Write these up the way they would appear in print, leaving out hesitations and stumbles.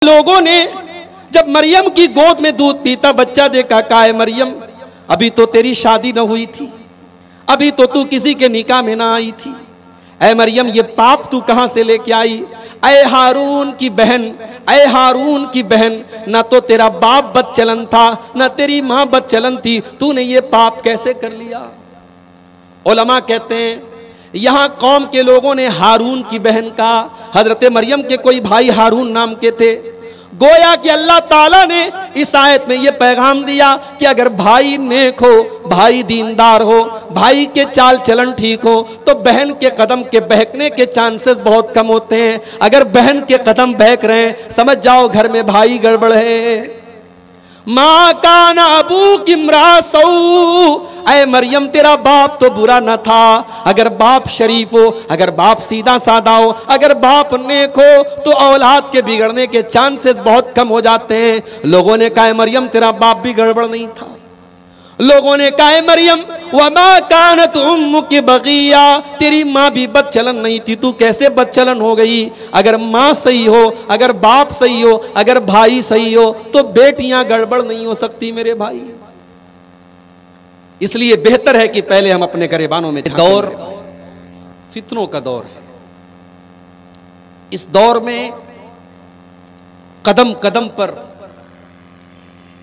लोगों ने जब मरियम की गोद में दूध पीता बच्चा देखा, कहा है मरियम अभी तो तेरी शादी न हुई थी, अभी तो तू किसी के निकाह में ना आई थी, ऐ मरियम ये पाप तू कहां से लेके आई? ऐ हारून की बहन, ऐ हारून की बहन, ना तो तेरा बाप बदचलन था ना तेरी मां बदचलन थी, तूने ये पाप कैसे कर लिया? उलमा कहते हैं यहां कौम के लोगों ने हारून की बहन का, हजरत मरियम के कोई भाई हारून नाम के थे। गोया कि अल्लाह ताला ने इस आयत में यह पैगाम दिया कि अगर भाई नेक हो, भाई दीनदार हो, भाई के चाल चलन ठीक हो, तो बहन के कदम के बहकने के चांसेस बहुत कम होते हैं। अगर बहन के कदम बहक रहे हैं, समझ जाओ घर में भाई गड़बड़ है। माँ का ना अबू किमरा सऊ, ऐ मरियम तेरा बाप तो बुरा न था। अगर बाप शरीफ हो, अगर बाप सीधा साधा हो, अगर बाप नेक हो, तो औलाद के बिगड़ने के चांसेस बहुत कम हो जाते हैं। लोगों ने कहा मरियम तेरा बाप भी गड़बड़ नहीं था। लोगों ने कहा मरियम वमा कानत उम्मुकी बगिया, तेरी माँ भी बदचलन नहीं थी, तू कैसे बदचलन हो गई? अगर माँ सही हो, अगर बाप सही हो, अगर भाई सही हो, तो बेटियां गड़बड़ नहीं हो सकती मेरे भाई। इसलिए बेहतर है कि पहले हम अपने गरेबानों में दौर फितनों का दौर है। इस दौर में कदम कदम पर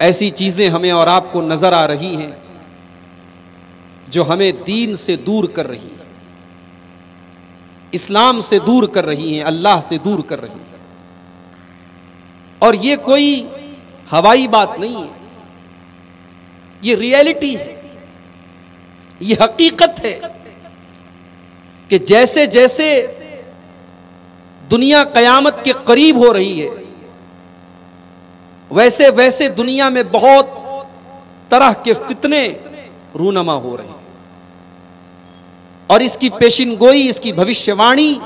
ऐसी चीजें हमें और आपको नजर आ रही हैं जो हमें दीन से दूर कर रही है, इस्लाम से दूर कर रही हैं, अल्लाह से दूर कर रही है। और ये कोई हवाई बात नहीं है, ये रियलिटी है, ये हकीकत है कि जैसे जैसे दुनिया कयामत के करीब हो रही है, वैसे वैसे दुनिया में बहुत तरह के फितने रूनमा हो रहे हैं। और इसकी पेशिनगोई, इसकी भविष्यवाणी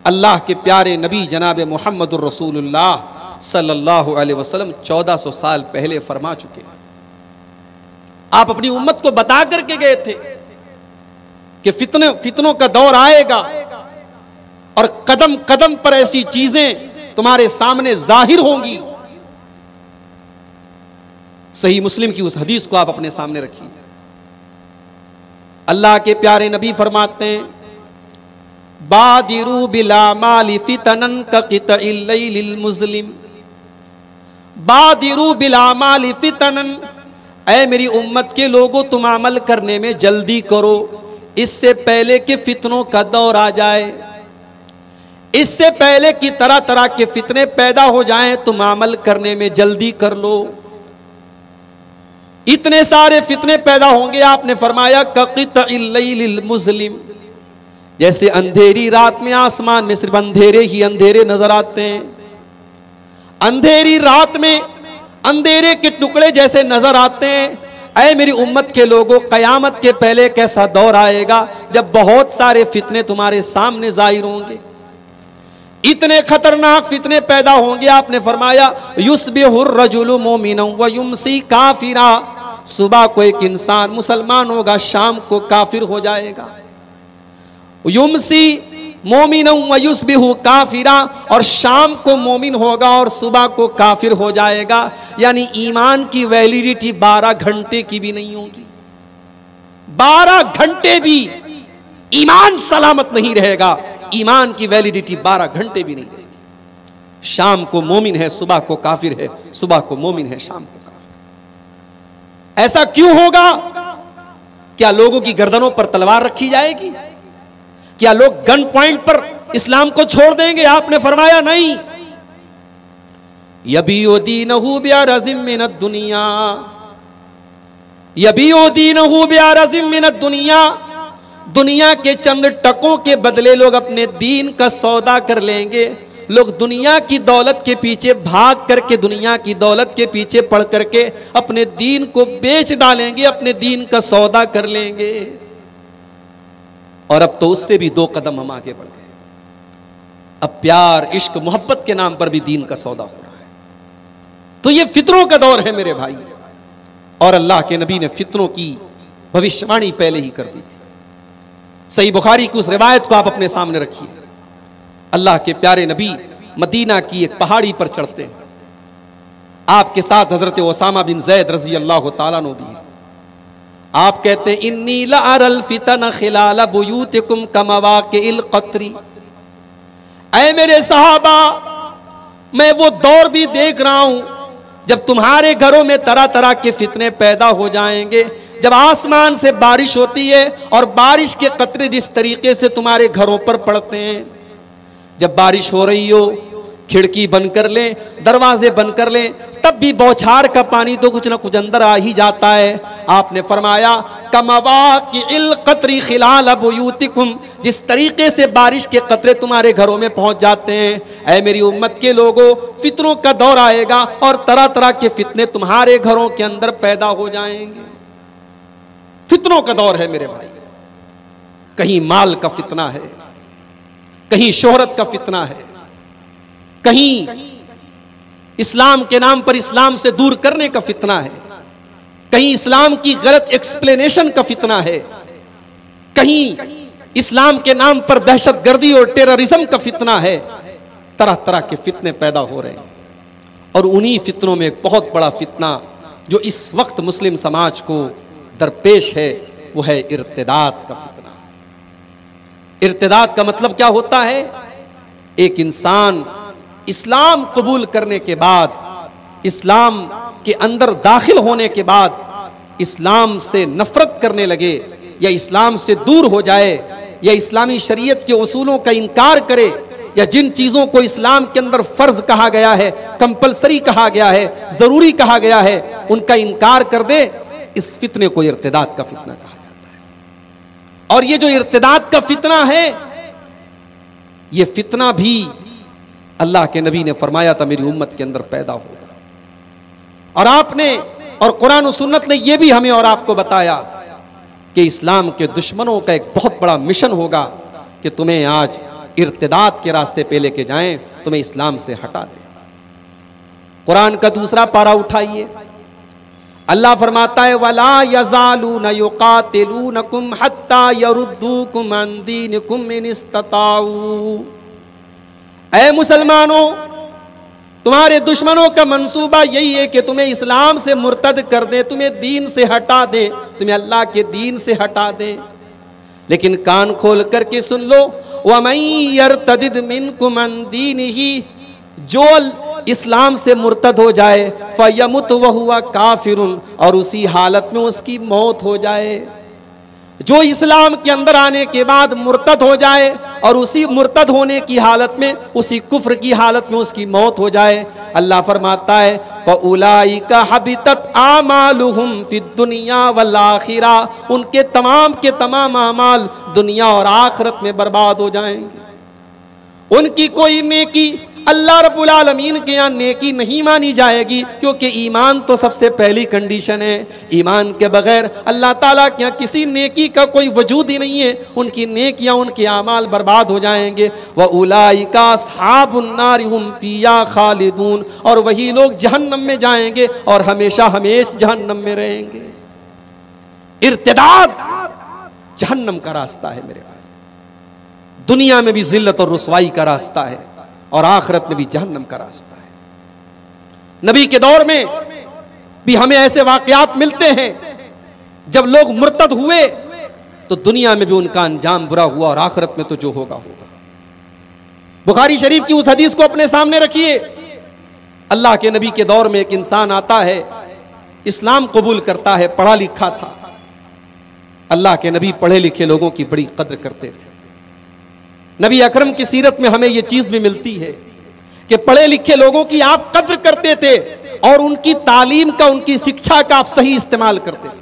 अल्लाह के प्यारे नबी जनाब मुहम्मदुर रसूलुल्लाह सल्लल्लाहु अलैहि वसल्लम 1400 साल पहले फरमा चुके। आप अपनी उम्मत को बता करके गए थे कि फितनों का दौर आएगा और कदम कदम पर ऐसी चीजें तुम्हारे सामने जाहिर होंगी। सही मुस्लिम की उस हदीस को आप अपने सामने रखिए। अल्लाह के प्यारे नबी फरमाते हैं बादिरू बिला माली फितनन का क़ितइल लैलिल मुज़लिम, बादिरू बिला माली फितनन, ऐ मेरी उम्मत के लोगों तुम अमल करने में जल्दी करो, इससे पहले कि फितनों का दौर आ जाए, इससे पहले कि तरह तरह के फितने पैदा हो जाएं, तुम अमल करने में जल्दी कर लो। इतने सारे फितने पैदा होंगे, आपने फरमाया कक़ितइल लैलिल मुज़लिम, जैसे अंधेरी रात में आसमान में सिर्फ अंधेरे ही अंधेरे नजर आते हैं, अंधेरी रात में अंधेरे के टुकड़े जैसे नजर आते हैं। ऐ मेरी उम्मत के लोगों, कयामत के पहले एक ऐसा दौर आएगा जब बहुत सारे फितने तुम्हारे सामने जाहिर होंगे, इतने खतरनाक फितने पैदा होंगे। आपने फरमाया युस्बिहुर रजुलु मोमिनन व युमसी काफिरा, सुबह को एक इंसान मुसलमान होगा, शाम को काफिर हो जाएगा। युमसी मोमिनन व युस्बिहु काफिरा, और शाम को मोमिन होगा और सुबह को काफिर हो जाएगा। यानी ईमान की वैलिडिटी 12 घंटे की भी नहीं होगी, 12 घंटे भी ईमान सलामत नहीं रहेगा, ईमान की वैलिडिटी 12 घंटे भी नहीं रहेगी। शाम को मोमिन है, सुबह को काफिर है, सुबह को मोमिन है, शाम को काफिर। ऐसा क्यों होगा? क्या लोगों की गर्दनों पर तलवार रखी जाएगी? क्या लोग गन पॉइंट पर इस्लाम को छोड़ देंगे? आपने फरमाया नहीं, यबीउ दीनहु बिअरज़िम मिनद दुनिया, यबीउ दीनहु बिअरज़िम मिनद दुनिया, दुनिया के चंद टकों के बदले लोग अपने दीन का सौदा कर लेंगे। लोग दुनिया की दौलत के पीछे भाग करके, दुनिया की दौलत के पीछे पड़ करके अपने दीन को बेच डालेंगे, अपने दीन का सौदा कर लेंगे। और अब तो उससे भी 2 कदम हम आगे बढ़ गए। अब प्यार, इश्क, मोहब्बत के नाम पर भी दीन का सौदा हो रहा है। तो ये फितरों का दौर है मेरे भाई, और अल्लाह के नबी ने फितरों की भविष्यवाणी पहले ही कर दी थी। सही बुखारी की उस रिवायत को आप अपने सामने रखिए। अल्लाह के प्यारे नबी मदीना की एक पहाड़ी पर चढ़ते हैं। आपके साथ हजरत ओसामा बिन ज़ैद रजी अल्लाह तआला अन्हु भी है। आप कहते हैं इन्नी लअरल फितन खिलाल बुयूतिकुम कमवाकिल क़त्री। ऐ मेरे सहाबा, मैं वो दौर भी देख रहा हूं जब तुम्हारे घरों में तरह तरह के फितने पैदा हो जाएंगे, जब आसमान से बारिश होती है और बारिश के कतरे जिस तरीके से तुम्हारे घरों पर पड़ते हैं, जब बारिश हो रही हो खिड़की बंद कर लें, दरवाजे बंद कर लें, तब भी बौछार का पानी तो कुछ ना कुछ अंदर आ ही जाता है। आपने फरमाया कमवाकिल क़त्री खिलाल बुयूतिकुम, जिस तरीके से बारिश के कतरे तुम्हारे घरों में पहुंच जाते हैं, ऐ मेरी उम्मत के लोगों, फितनों का दौर आएगा और तरह तरह के फितने तुम्हारे घरों के अंदर पैदा हो जाएंगे। फितनों का दौर है मेरे भाई। कहीं माल का फितना है, कहीं शोहरत का फितना है, कहीं इस्लाम के नाम पर इस्लाम से दूर करने का फितना है, कहीं इस्लाम की गलत एक्सप्लेनेशन का फितना है, कहीं इस्लाम के नाम पर दहशतगर्दी और टेररिज्म का फितना है। तरह तरह के फितने पैदा हो रहे हैं और उन्हीं फितनों में एक बहुत बड़ा फितना जो इस वक्त मुस्लिम समाज को दरपेश है वो है इर्तिदाद का फितना। इर्तिदाद का मतलब क्या होता है? एक इंसान इस्लाम कबूल करने के बाद, इस्लाम के अंदर दाखिल होने के बाद इस्लाम से नफरत करने लगे या इस्लाम से दूर हो जाए या इस्लामी शरीयत के उसूलों का इनकार करे या जिन चीज़ों को इस्लाम के अंदर फ़र्ज कहा गया है, कंपलसरी कहा गया है, ज़रूरी कहा गया है, उनका इनकार कर दे, इस फितने को इर्तिदाद का फितना कहा जाता है। और ये जो इर्तिदाद का फितना है, ये फितना भी अल्लाह के नबी ने फरमाया था मेरी उम्मत के अंदर पैदा होगा। और आपने और कुरान और सुन्नत ने यह भी हमें और आपको बताया कि इस्लाम के दुश्मनों का एक बहुत बड़ा मिशन होगा कि तुम्हें आज इर्तिदाद के रास्ते पे लेके जाएं, तुम्हें इस्लाम से हटा दें। कुरान का दूसरा पारा उठाइए, अल्लाह फरमाता है वला यज़ालून युक़ातिलूनकुम हत्ता यरुद्दूकुम अन दीनिकुम इन इस्तताऊ। ऐ मुसलमानों, तुम्हारे दुश्मनों का मंसूबा यही है कि तुम्हें इस्लाम से मुर्तद कर दें, तुम्हें दीन से हटा दें, तुम्हें अल्लाह के दीन से हटा दें। लेकिन कान खोल करके सुन लो, वमन यर्तदिद मिनकुम अन दीनिही, जो इस्लाम से मुर्तद हो जाए, फयमुत वहुवा काफिरुन, और उसी हालत में उसकी मौत हो जाए। जो इस्लाम के अंदर आने के बाद मुर्तद हो जाए और उसी मुर्तद होने की हालत में, उसी कुफ्र की हालत में उसकी मौत हो जाए, अल्लाह फरमाता है फउलाइका हबितत आमालुहुम फिद दुनिया वल आखिरा, उनके तमाम के तमाम अमाल दुनिया और आखिरत में बर्बाद हो जाएंगे। उनकी कोई नेकी अल्लाह रब्बुल आलमीन के यहाँ नेकी नहीं मानी जाएगी, क्योंकि ईमान तो सबसे पहली कंडीशन है। ईमान के बगैर अल्लाह ताला के यहाँ किसी नेकी का कोई वजूद ही नहीं है। उनकी नेकियां, उनके आमाल बर्बाद हो जाएंगे। व उलाइका अस्हाबुन नार हुम फिया खालिदून, और वही लोग जहन्नम में जाएंगे और हमेशा हमेश जहन्नम में रहेंगे। इर्तिदाद जहन्नम का रास्ता है मेरे भाई। दुनिया में भी जिल्लत और रुसवाई का रास्ता है और आखिरत में भी जहन्नम का रास्ता है। नबी के दौर में भी हमें ऐसे वाकयात मिलते हैं जब लोग मुर्तद हुए तो दुनिया में भी उनका अंजाम बुरा हुआ और आखिरत में तो जो होगा होगा। बुखारी शरीफ की उस हदीस को अपने सामने रखिए। अल्लाह के नबी के दौर में एक इंसान आता है, इस्लाम कबूल करता है, पढ़ा लिखा था। अल्लाह के नबी पढ़े लिखे लोगों की बड़ी कद्र करते थे। नबी अकरम की सीरत में हमें यह चीज भी मिलती है कि पढ़े लिखे लोगों की आप कद्र करते थे और उनकी तालीम का, उनकी शिक्षा का आप सही इस्तेमाल करते थे।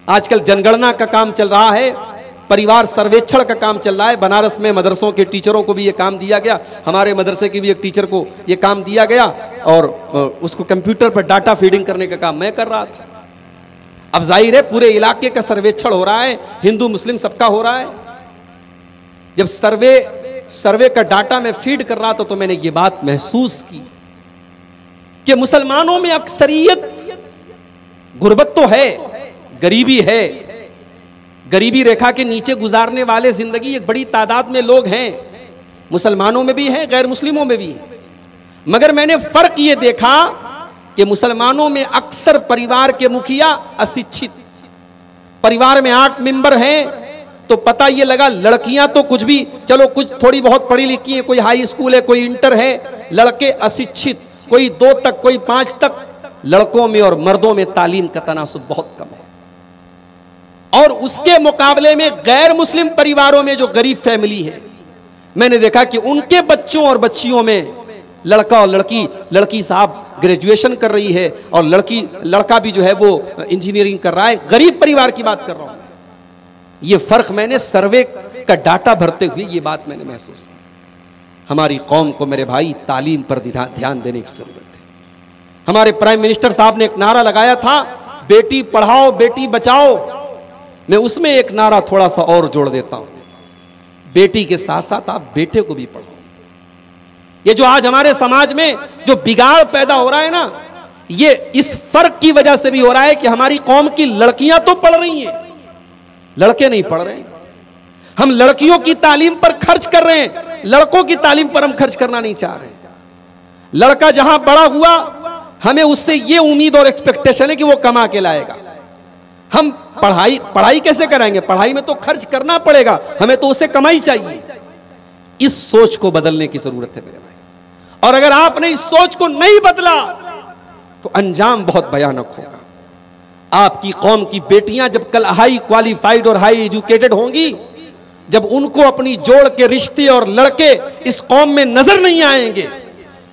आजकल जनगणना का काम चल रहा है, परिवार सर्वेक्षण का काम चल रहा है। बनारस में मदरसों के टीचरों को भी ये काम दिया गया, हमारे मदरसे की भी एक टीचर को ये काम दिया गया और उसको कंप्यूटर पर डाटा फीडिंग करने का काम मैं कर रहा था। अब जाहिर है पूरे इलाके का सर्वेक्षण हो रहा है, हिंदू मुस्लिम सबका हो रहा है। जब सर्वे का डाटा मैं फीड कर रहा था तो मैंने ये बात महसूस की कि मुसलमानों में अक्सरियत गुर्बत तो है, गरीबी है, गरीबी रेखा के नीचे गुजारने वाले जिंदगी एक बड़ी तादाद में लोग हैं, मुसलमानों में भी है, गैर मुस्लिमों में भी है। मगर मैंने फर्क ये देखा कि मुसलमानों में अक्सर परिवार के मुखिया अशिक्षित, परिवार में 8 मेंबर हैं तो पता ये लगा लड़कियां तो कुछ भी, चलो कुछ थोड़ी बहुत पढ़ी लिखी है, कोई हाई स्कूल है, कोई इंटर है, लड़के अशिक्षित, कोई 2 तक, कोई 5 तक। लड़कों में और मर्दों में तालीम का तनासुब बहुत कम है। और उसके मुकाबले में गैर मुस्लिम परिवारों में जो गरीब फैमिली है, मैंने देखा कि उनके बच्चों और बच्चियों में लड़का और लड़की, लड़की साहब ग्रेजुएशन कर रही है और लड़का भी जो है वो इंजीनियरिंग कर रहा है। गरीब परिवार की बात कर रहा हूं। ये फर्क मैंने सर्वे का डाटा भरते हुए ये बात मैंने महसूस की। हमारी कौम को मेरे भाई तालीम पर ध्यान देने की जरूरत है। हमारे प्राइम मिनिस्टर साहब ने एक नारा लगाया था, बेटी पढ़ाओ बेटी बचाओ। मैं उसमें एक नारा थोड़ा सा और जोड़ देता हूं, बेटी के साथ साथ आप बेटे को भी पढ़ाओ। ये जो आज हमारे समाज में जो बिगाड़ पैदा हो रहा है ना, ये इस फर्क की वजह से भी हो रहा है कि हमारी कौम की लड़कियां तो पढ़ रही हैं, लड़के नहीं पढ़ रहे हैं। हम लड़कियों की तालीम पर खर्च कर रहे हैं, लड़कों की तालीम पर हम खर्च करना नहीं चाह रहे। लड़का जहां बड़ा हुआ, हमें उससे ये उम्मीद और एक्सपेक्टेशन है कि वो कमा के लाएगा। हम पढ़ाई कैसे कराएंगे? पढ़ाई में तो खर्च करना पड़ेगा, हमें तो उससे कमाई चाहिए। इस सोच को बदलने की जरूरत है मेरे भाई। और अगर आपने इस सोच को नहीं बदला तो अंजाम बहुत भयानक होगा। आपकी कौम की बेटियां जब कल हाई क्वालिफाइड और हाई एजुकेटेड होंगी, जब उनको अपनी जोड़ के रिश्ते और लड़के इस कौम में नजर नहीं आएंगे,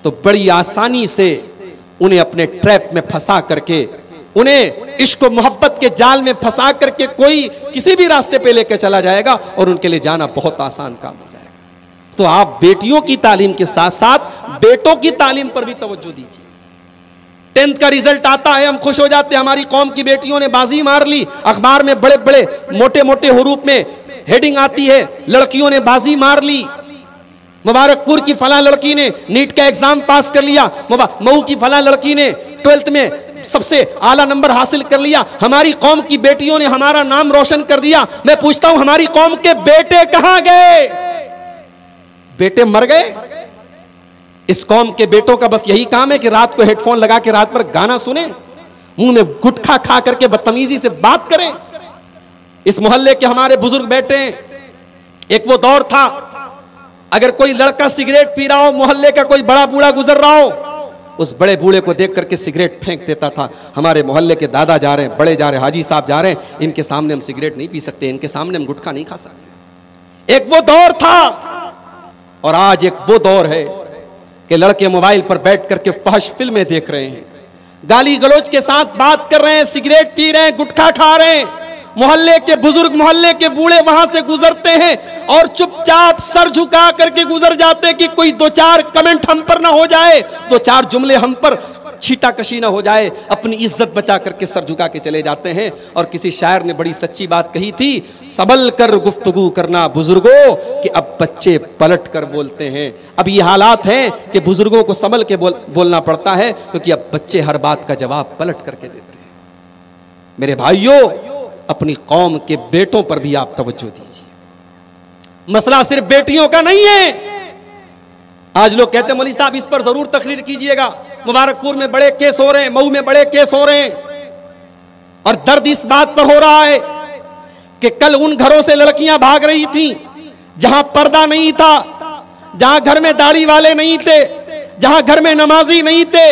तो बड़ी आसानी से उन्हें अपने ट्रैप में फंसा करके, उन्हें इश्क और मोहब्बत के जाल में फंसा करके कोई किसी भी रास्ते पे लेकर चला जाएगा और उनके लिए जाना बहुत आसान काम हो जाएगा। तो आप बेटियों की तालीम के साथ साथ बेटों की तालीम पर भी तवज्जो दीजिए। 10th का रिजल्ट आता है, हम खुश हो जाते हैं, हमारी कौम की बेटियों ने बाजी मार ली। अखबार में बड़े बड़े मोटे मोटे हुरूफ में हेडिंग आती है, लड़कियों ने बाजी मार ली। मुबारकपुर की फला लड़की ने नीट का एग्जाम पास कर लिया, मऊ की फला लड़की ने 12th में सबसे आला नंबर हासिल कर लिया। हमारी कौम की बेटियों ने हमारा नाम रोशन कर दिया। मैं पूछता हूं, हमारी कौम के बेटे कहां गए? बेटे मर गए? इस कौम के बेटों का बस यही काम है कि रात को हेडफोन लगा के रात भर गाना सुने, मुंह में गुटखा खा करके बदतमीजी से बात करें। इस मोहल्ले के हमारे बुजुर्ग बैठे हैं, एक वो दौर था, अगर कोई लड़का सिगरेट पी रहा हो, मोहल्ले का कोई बड़ा बूढ़ा गुजर रहा हो, उस बड़े बूढ़े को देख करके सिगरेट फेंक देता था। हमारे मोहल्ले के दादा जा रहे हैं, बड़े जा रहे हैं, हाजी साहब जा रहे हैं, इनके सामने हम सिगरेट नहीं पी सकते, इनके सामने हम गुटखा नहीं खा सकते। एक वो दौर था। और आज एक वो दौर है कि लड़के मोबाइल पर बैठ करके फहश फिल्में देख रहे हैं, गाली गलौज के साथ बात कर रहे हैं, सिगरेट पी रहे हैं, गुटखा खा रहे हैं। मोहल्ले के बुजुर्ग, मोहल्ले के बूढ़े वहां से गुजरते हैं और चुपचाप सर झुका करके गुजर जाते कि कोई 2-4 कमेंट हम पर ना हो जाए, 2-4 जुमले हम पर छीटाकशी ना हो जाए, अपनी इज्जत बचा करके सर झुका के चले जाते हैं। और किसी शायर ने बड़ी सच्ची बात कही थी, सबल कर गुफ्तगू करना बुजुर्गों कि अब बच्चे पलट कर बोलते हैं। अब ये हालात हैं कि बुजुर्गों को संभल के बोलना पड़ता है, क्योंकि अब बच्चे हर बात का जवाब पलट करके देते हैं। मेरे भाइयों, अपनी कौम के बेटों पर भी आप तवज्जो दीजिए। मसला सिर्फ बेटियों का नहीं है। आज लोग कहते हैं मौलवी साहब इस पर जरूर तकरीर कीजिएगा, मुबारकपुर में बड़े केस हो रहे हैं, मऊ में बड़े केस हो रहे हैं। और दर्द इस बात पर हो रहा है कि कल उन घरों से लड़कियां भाग रही थीं जहां पर्दा नहीं था, जहां घर में दाढ़ी वाले नहीं थे, जहां घर में नमाजी नहीं थे।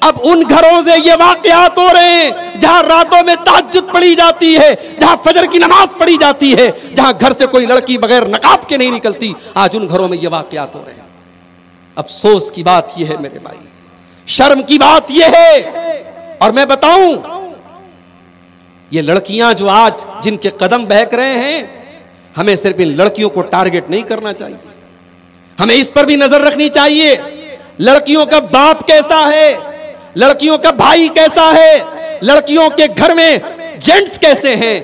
अब उन घरों से ये वाकयात हो रहे हैं जहां रातों में तहज्जुद पढ़ी जाती है, जहां फजर की नमाज पढ़ी जाती है, जहां घर से कोई लड़की बगैर नकाब के नहीं निकलती। आज उन घरों में ये वाकयात हो रहे हैं। अफसोस की बात यह है मेरे भाई, शर्म की बात यह है। और मैं बताऊं, ये लड़कियां जो आज जिनके कदम बहक रहे हैं, हमें सिर्फ इन लड़कियों को टारगेट नहीं करना चाहिए, हमें इस पर भी नजर रखनी चाहिए लड़कियों का बाप कैसा है, लड़कियों का भाई कैसा है, लड़कियों के घर में जेंट्स कैसे हैं।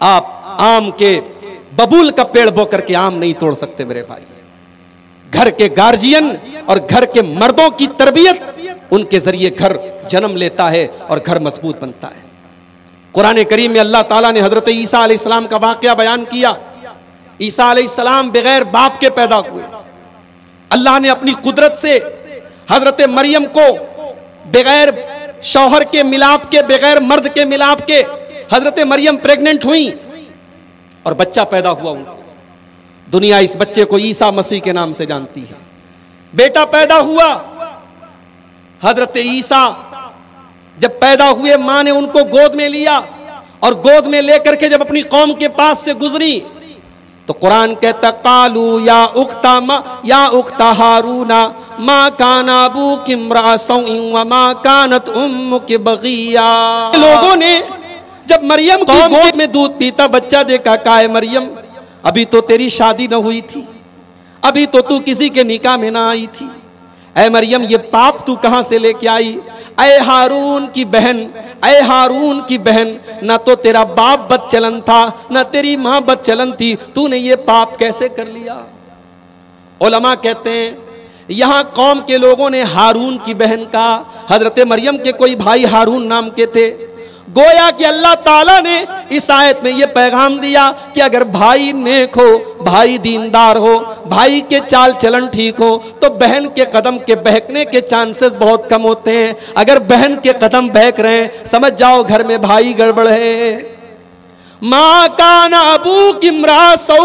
आप आम के बबूल का पेड़ बो करके आम नहीं तोड़ सकते मेरे भाई। घर के गार्जियन और घर के मर्दों की तरबियत, उनके जरिए घर जन्म लेता है और घर मजबूत बनता है। कुरान करीम में अल्लाह ताला ने हजरत ईसा अलैहिस्सलाम का वाकया बयान किया। ईसा अलैहिस्सलाम बगैर बाप के पैदा हुए, अल्लाह ने अपनी कुदरत से हजरत मरियम को बगैर शौहर के मिलाप के, बगैर मर्द के मिलाप के हजरत मरियम प्रेग्नेंट हुई और बच्चा पैदा हुआ उनको। दुनिया इस बच्चे को ईसा मसीह के नाम से जानती है। बेटा पैदा हुआ, हजरत ईसा जब पैदा हुए मां ने उनको गोद में लिया और गोद में लेकर के जब अपनी कौम के पास से गुजरी तो कुरान कहता कालू या उख्ता हारूना मा काना अबूकी इम्रा सौइन व मा कानत उम्मुकी बगिया। लोगों ने जब मरियम की गोद में दूध पीता बच्चा देखा, काए मरियम अभी तो तेरी शादी न हुई थी, अभी तो तू किसी के निकाह में ना आई थी। ऐ मरियम ये पाप तू कहां से लेके आई? ऐ हारून की बहन, ऐ हारून की बहन, ना तो तेरा बाप बदचलन था ना तेरी मां बदचलन थी, तूने ये पाप कैसे कर लिया? उलमा कहते हैं यहां कौम के लोगों ने हारून की बहन कहा, हजरत मरियम के कोई भाई हारून नाम के थे। गोया कि अल्लाह ताला ने इस आयत में यह पैगाम दिया कि अगर भाई नेक हो, भाई दीनदार हो, भाई के चाल चलन ठीक हो तो बहन के कदम के बहकने के चांसेस बहुत कम होते हैं। अगर बहन के कदम बहक रहे हैं समझ जाओ घर में भाई गड़बड़ है। माँ काना अबूकी इम्रा सौ,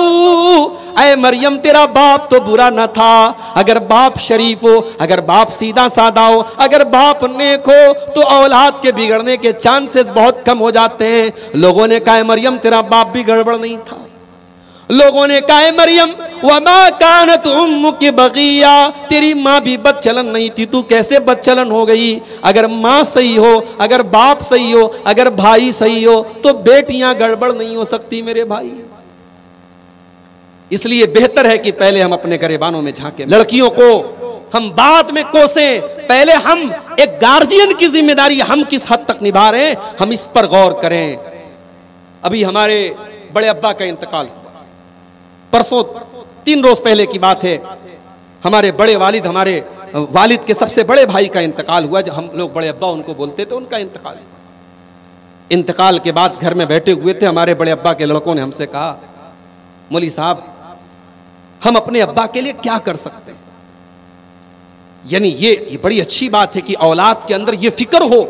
ऐ मरियम तेरा बाप तो बुरा न था। अगर बाप शरीफ हो, अगर बाप सीधा साधा हो, अगर बाप नेक हो तो औलाद के बिगड़ने के चांसेस बहुत कम हो जाते हैं। लोगों ने कहा मरियम तेरा बाप भी गड़बड़ नहीं था। लोगों ने कहा मरियम वमा कानत उम्मुकी बगिया, तेरी माँ भी बदचलन नहीं थी, तू कैसे बदचलन हो गई? अगर माँ सही हो, अगर बाप सही हो, अगर भाई सही हो तो बेटियां गड़बड़ नहीं हो सकती मेरे भाई। इसलिए बेहतर है कि पहले हम अपने गरेबानों में झांके। लड़कियों को हम बाद में कोसें, पहले हम एक गार्जियन की जिम्मेदारी हम किस हद तक निभा रहे हैं हम इस पर गौर करें। अभी हमारे बड़े अब्बा का इंतकाल हुआ, परसों 3 रोज पहले की बात है। हमारे बड़े वालिद, हमारे वालिद के सबसे बड़े भाई का इंतकाल हुआ, जो हम लोग बड़े अब्बा उनको बोलते थे, उनका इंतकाल हुआ। इंतकाल के बाद घर में बैठे हुए थे, हमारे बड़े अब्बा के लड़कों ने हमसे कहा मौलवी साहब हम अपने अब्बा के लिए क्या कर सकते हैं? यानी ये बड़ी अच्छी बात है कि औलाद के अंदर ये फिक्र हो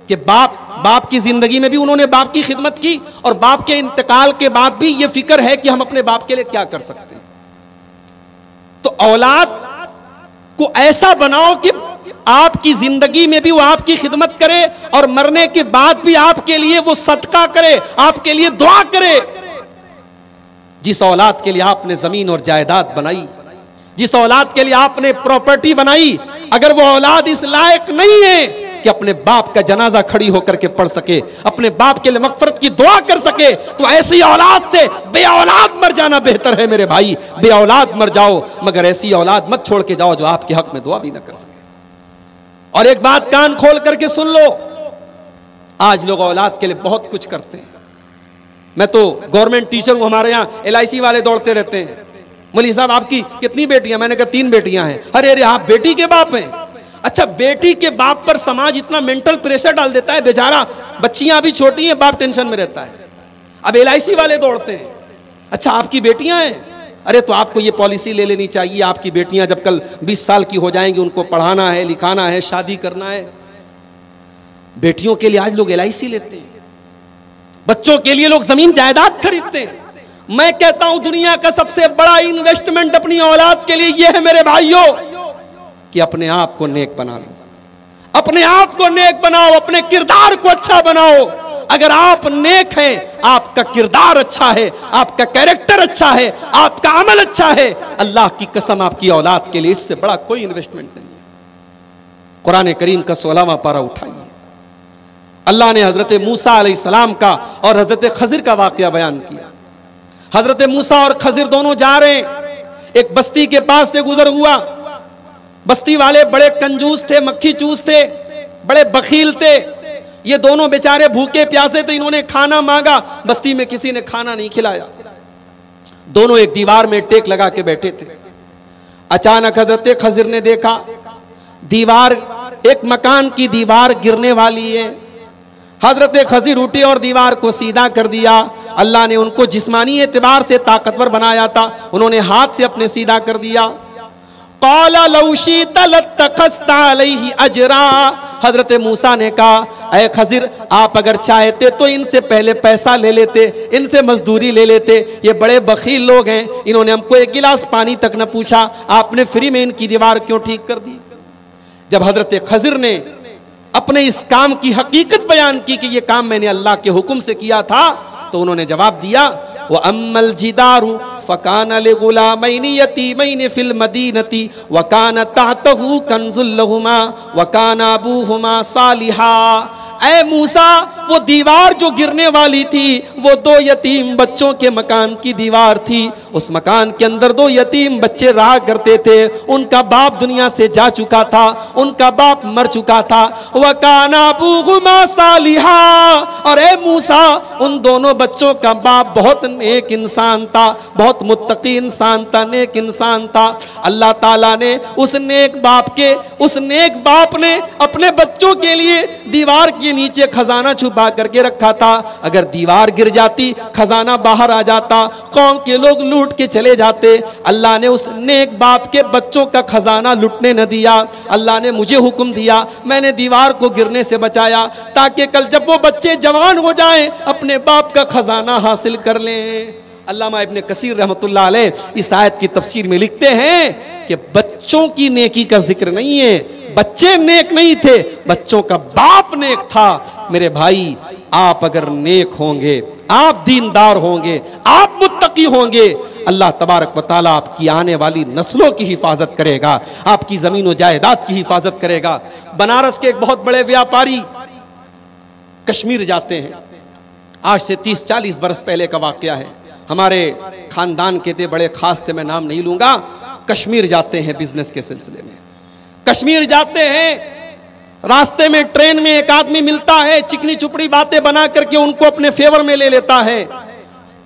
कि बाप की जिंदगी में भी उन्होंने बाप की खिदमत की और बाप के इंतकाल के बाद भी ये फिक्र है कि हम अपने बाप के लिए क्या कर सकते हैं। तो औलाद को ऐसा बनाओ कि आपकी जिंदगी में भी वो आपकी खिदमत करे और मरने के बाद भी आपके लिए वो सदका करे, आपके लिए दुआ करे। जिस औलाद के लिए आपने जमीन और जायदाद बनाई, जिस औलाद के लिए आपने प्रॉपर्टी बनाई, अगर वो औलाद इस लायक नहीं है कि अपने बाप का जनाजा खड़ी होकर के पढ़ सके, अपने बाप के लिए मगफरत की दुआ कर सके, तो ऐसी औलाद से बे औलाद मर जाना बेहतर है मेरे भाई। बे औलाद मर जाओ मगर ऐसी औलाद मत छोड़ के जाओ जो आपके हक में दुआ भी ना कर सके। और एक बात कान खोल करके सुन लो, आज लोग औलाद के लिए बहुत कुछ करते हैं। मैं तो गवर्नमेंट टीचर हूं, हमारे यहाँ LIC वाले दौड़ते रहते हैं, मौलवी साहब आपकी कितनी बेटियां? मैंने कहा 3 बेटियां हैं। अरे आप बेटी के बाप हैं? अच्छा, बेटी के बाप पर समाज इतना मेंटल प्रेशर डाल देता है, बेचारा बच्चियां अभी छोटी हैं, बाप टेंशन में रहता है। अब LIC वाले दौड़ते हैं, अच्छा आपकी बेटियां हैं, अरे तो आपको ये पॉलिसी ले लेनी चाहिए, आपकी बेटियां जब कल 20 साल की हो जाएंगी उनको पढ़ाना है, लिखाना है, शादी करना है। बेटियों के लिए आज लोग LIC लेते हैं, बच्चों के लिए लोग जमीन जायदाद खरीदते हैं। मैं कहता हूं दुनिया का सबसे बड़ा इन्वेस्टमेंट अपनी औलाद के लिए यह है मेरे भाइयों कि अपने आप को नेक बना लो, अपने आप को नेक बनाओ, अपने किरदार को अच्छा बनाओ। अगर आप नेक हैं, आपका किरदार अच्छा है, आपका कैरेक्टर अच्छा है, आपका अमल अच्छा है, अल्लाह की कसम आपकी औलाद के लिए इससे बड़ा कोई इन्वेस्टमेंट नहीं है। कुरान करीम का 16वां पारा उठाइए, अल्लाह ने हजरत मूसा अलैहिस्सलाम का और हजरत खजिर का वाकया बयान किया। हजरत मूसा और खजिर दोनों जा रहे हैं, एक बस्ती के पास से गुजर हुआ। बस्ती वाले बड़े कंजूस थे, मक्खी चूस थे, बड़े बखील थे। ये दोनों बेचारे भूखे प्यासे थे, इन्होंने खाना मांगा, बस्ती में किसी ने खाना नहीं खिलाया। दोनों एक दीवार में टेक लगा के बैठे थे। अचानक हजरत खजिर ने देखा दीवार, एक मकान की दीवार गिरने वाली है। हजरत खजिर उठे और दीवार को सीधा कर दिया। अल्लाह ने उनको जिस्मानी एतबार से ताकतवर बनाया था, उन्होंने हाथ से अपने सीधा कर दिया। क़ाला लौ शीता लत्तख़ज़्ता अलैहि अजरा। हजरत मूसा ने कहा, ऐ खज़िर, आप अगर चाहते तो इनसे पहले पैसा ले लेते, इनसे मजदूरी ले लेते। ये बड़े बखील लोग हैं, इन्होंने हमको एक गिलास पानी तक न पूछा, आपने फ्री में इनकी दीवार क्यों ठीक कर दी। जब हजरत खज़िर ने अपने इस काम की हकीकत बयान की कि ये काम मैंने अल्लाह के हुक्म से किया था, तो उन्होंने जवाब दिया, व अम्मल जिदारु फ़कान लिग़ुलामैनि यतीमैनि फ़िल मदीनति व कान तहतहु कंज़ुल लहुमा व कान अबूहुमा सालिहा। ऐ मूसा, वो दीवार जो गिरने वाली थी वो 2 यतीम बच्चों के मकान की दीवार थी। उस मकान के अंदर 2 यतीम बच्चे रहा करते थे। उनका बाप दुनिया से जा चुका था, उनका बाप मर चुका था। वकाना अबूहुमा सालिहा, और ऐ मूसा, उन दोनों बच्चों का बाप बहुत नेक इंसान था, बहुत मुत्तकी इंसान था, नेक इंसान था। अल्लाह ताला ने उस नेक बाप ने अपने बच्चों के लिए दीवार के नीचे खजाना छुपा करके रखा था। अगर दीवार गिर जाती, खजाना बाहर आ जाता, कौम के लोग लूट के चले जाते। अल्लाह ने उस नेक बाप के बच्चों का खजाना लुटने न दिया। अल्लाह ने मुझे हुक्म दिया, मैंने दीवार को गिरने से बचाया, ताकि कल जब वो बच्चे जवान हो जाएं अपने बाप का खजाना हासिल कर लें। अल्लामा इब्न कसीर रहमतुल्लाह अलैह इस आयत की तफसीर में लिखते हैं कि बच्चों की नेकी का जिक्र नहीं है, बच्चे नेक नहीं थे, बच्चों का बाप नेक था। मेरे भाई, आप अगर नेक होंगे, आप दीनदार होंगे, आप मुत्तकी होंगे, अल्लाह तबारक व तआला आपकी आने वाली नस्लों की हिफाजत करेगा, आपकी ज़मीन व जायदाद की हिफाजत करेगा। बनारस के एक बहुत बड़े व्यापारी कश्मीर जाते हैं। आज से 30-40 बरस पहले का वाक़या है। हमारे ख़ानदान के थे, बड़े ख़ास थे, मैं नाम नहीं लूँगा। कश्मीर जाते हैं बिजनेस के सिलसिले में। कश्मीर जाते हैं, रास्ते में ट्रेन में एक आदमी मिलता है, चिकनी चुपड़ी बातें बना करके उनको अपने फेवर में ले लेता है।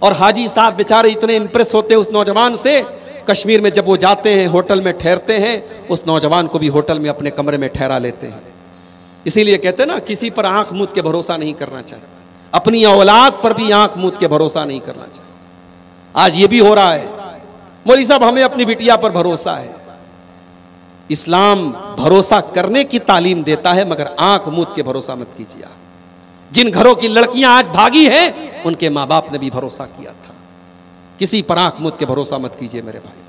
और हाजी साहब बेचारे इतने इंप्रेस होते हैं उस नौजवान से। कश्मीर में जब वो जाते हैं, होटल में ठहरते हैं, उस नौजवान को भी होटल में अपने कमरे में ठहरा लेते हैं। इसीलिए कहते हैं ना, किसी पर आंख मूंद के भरोसा नहीं करना चाहिए, अपनी औलाद पर भी आंख मूंद के भरोसा नहीं करना चाहिए। आज ये भी हो रहा है, मौलवी साहब हमें अपनी बिटिया पर भरोसा है। इस्लाम भरोसा करने की तालीम देता है, मगर आंख मूंद के भरोसा मत कीजिए। जिन घरों की लड़कियां आज भागी हैं, उनके माँ बाप ने भी भरोसा किया था। किसी पर आंख मूंद के भरोसा मत कीजिए मेरे भाई।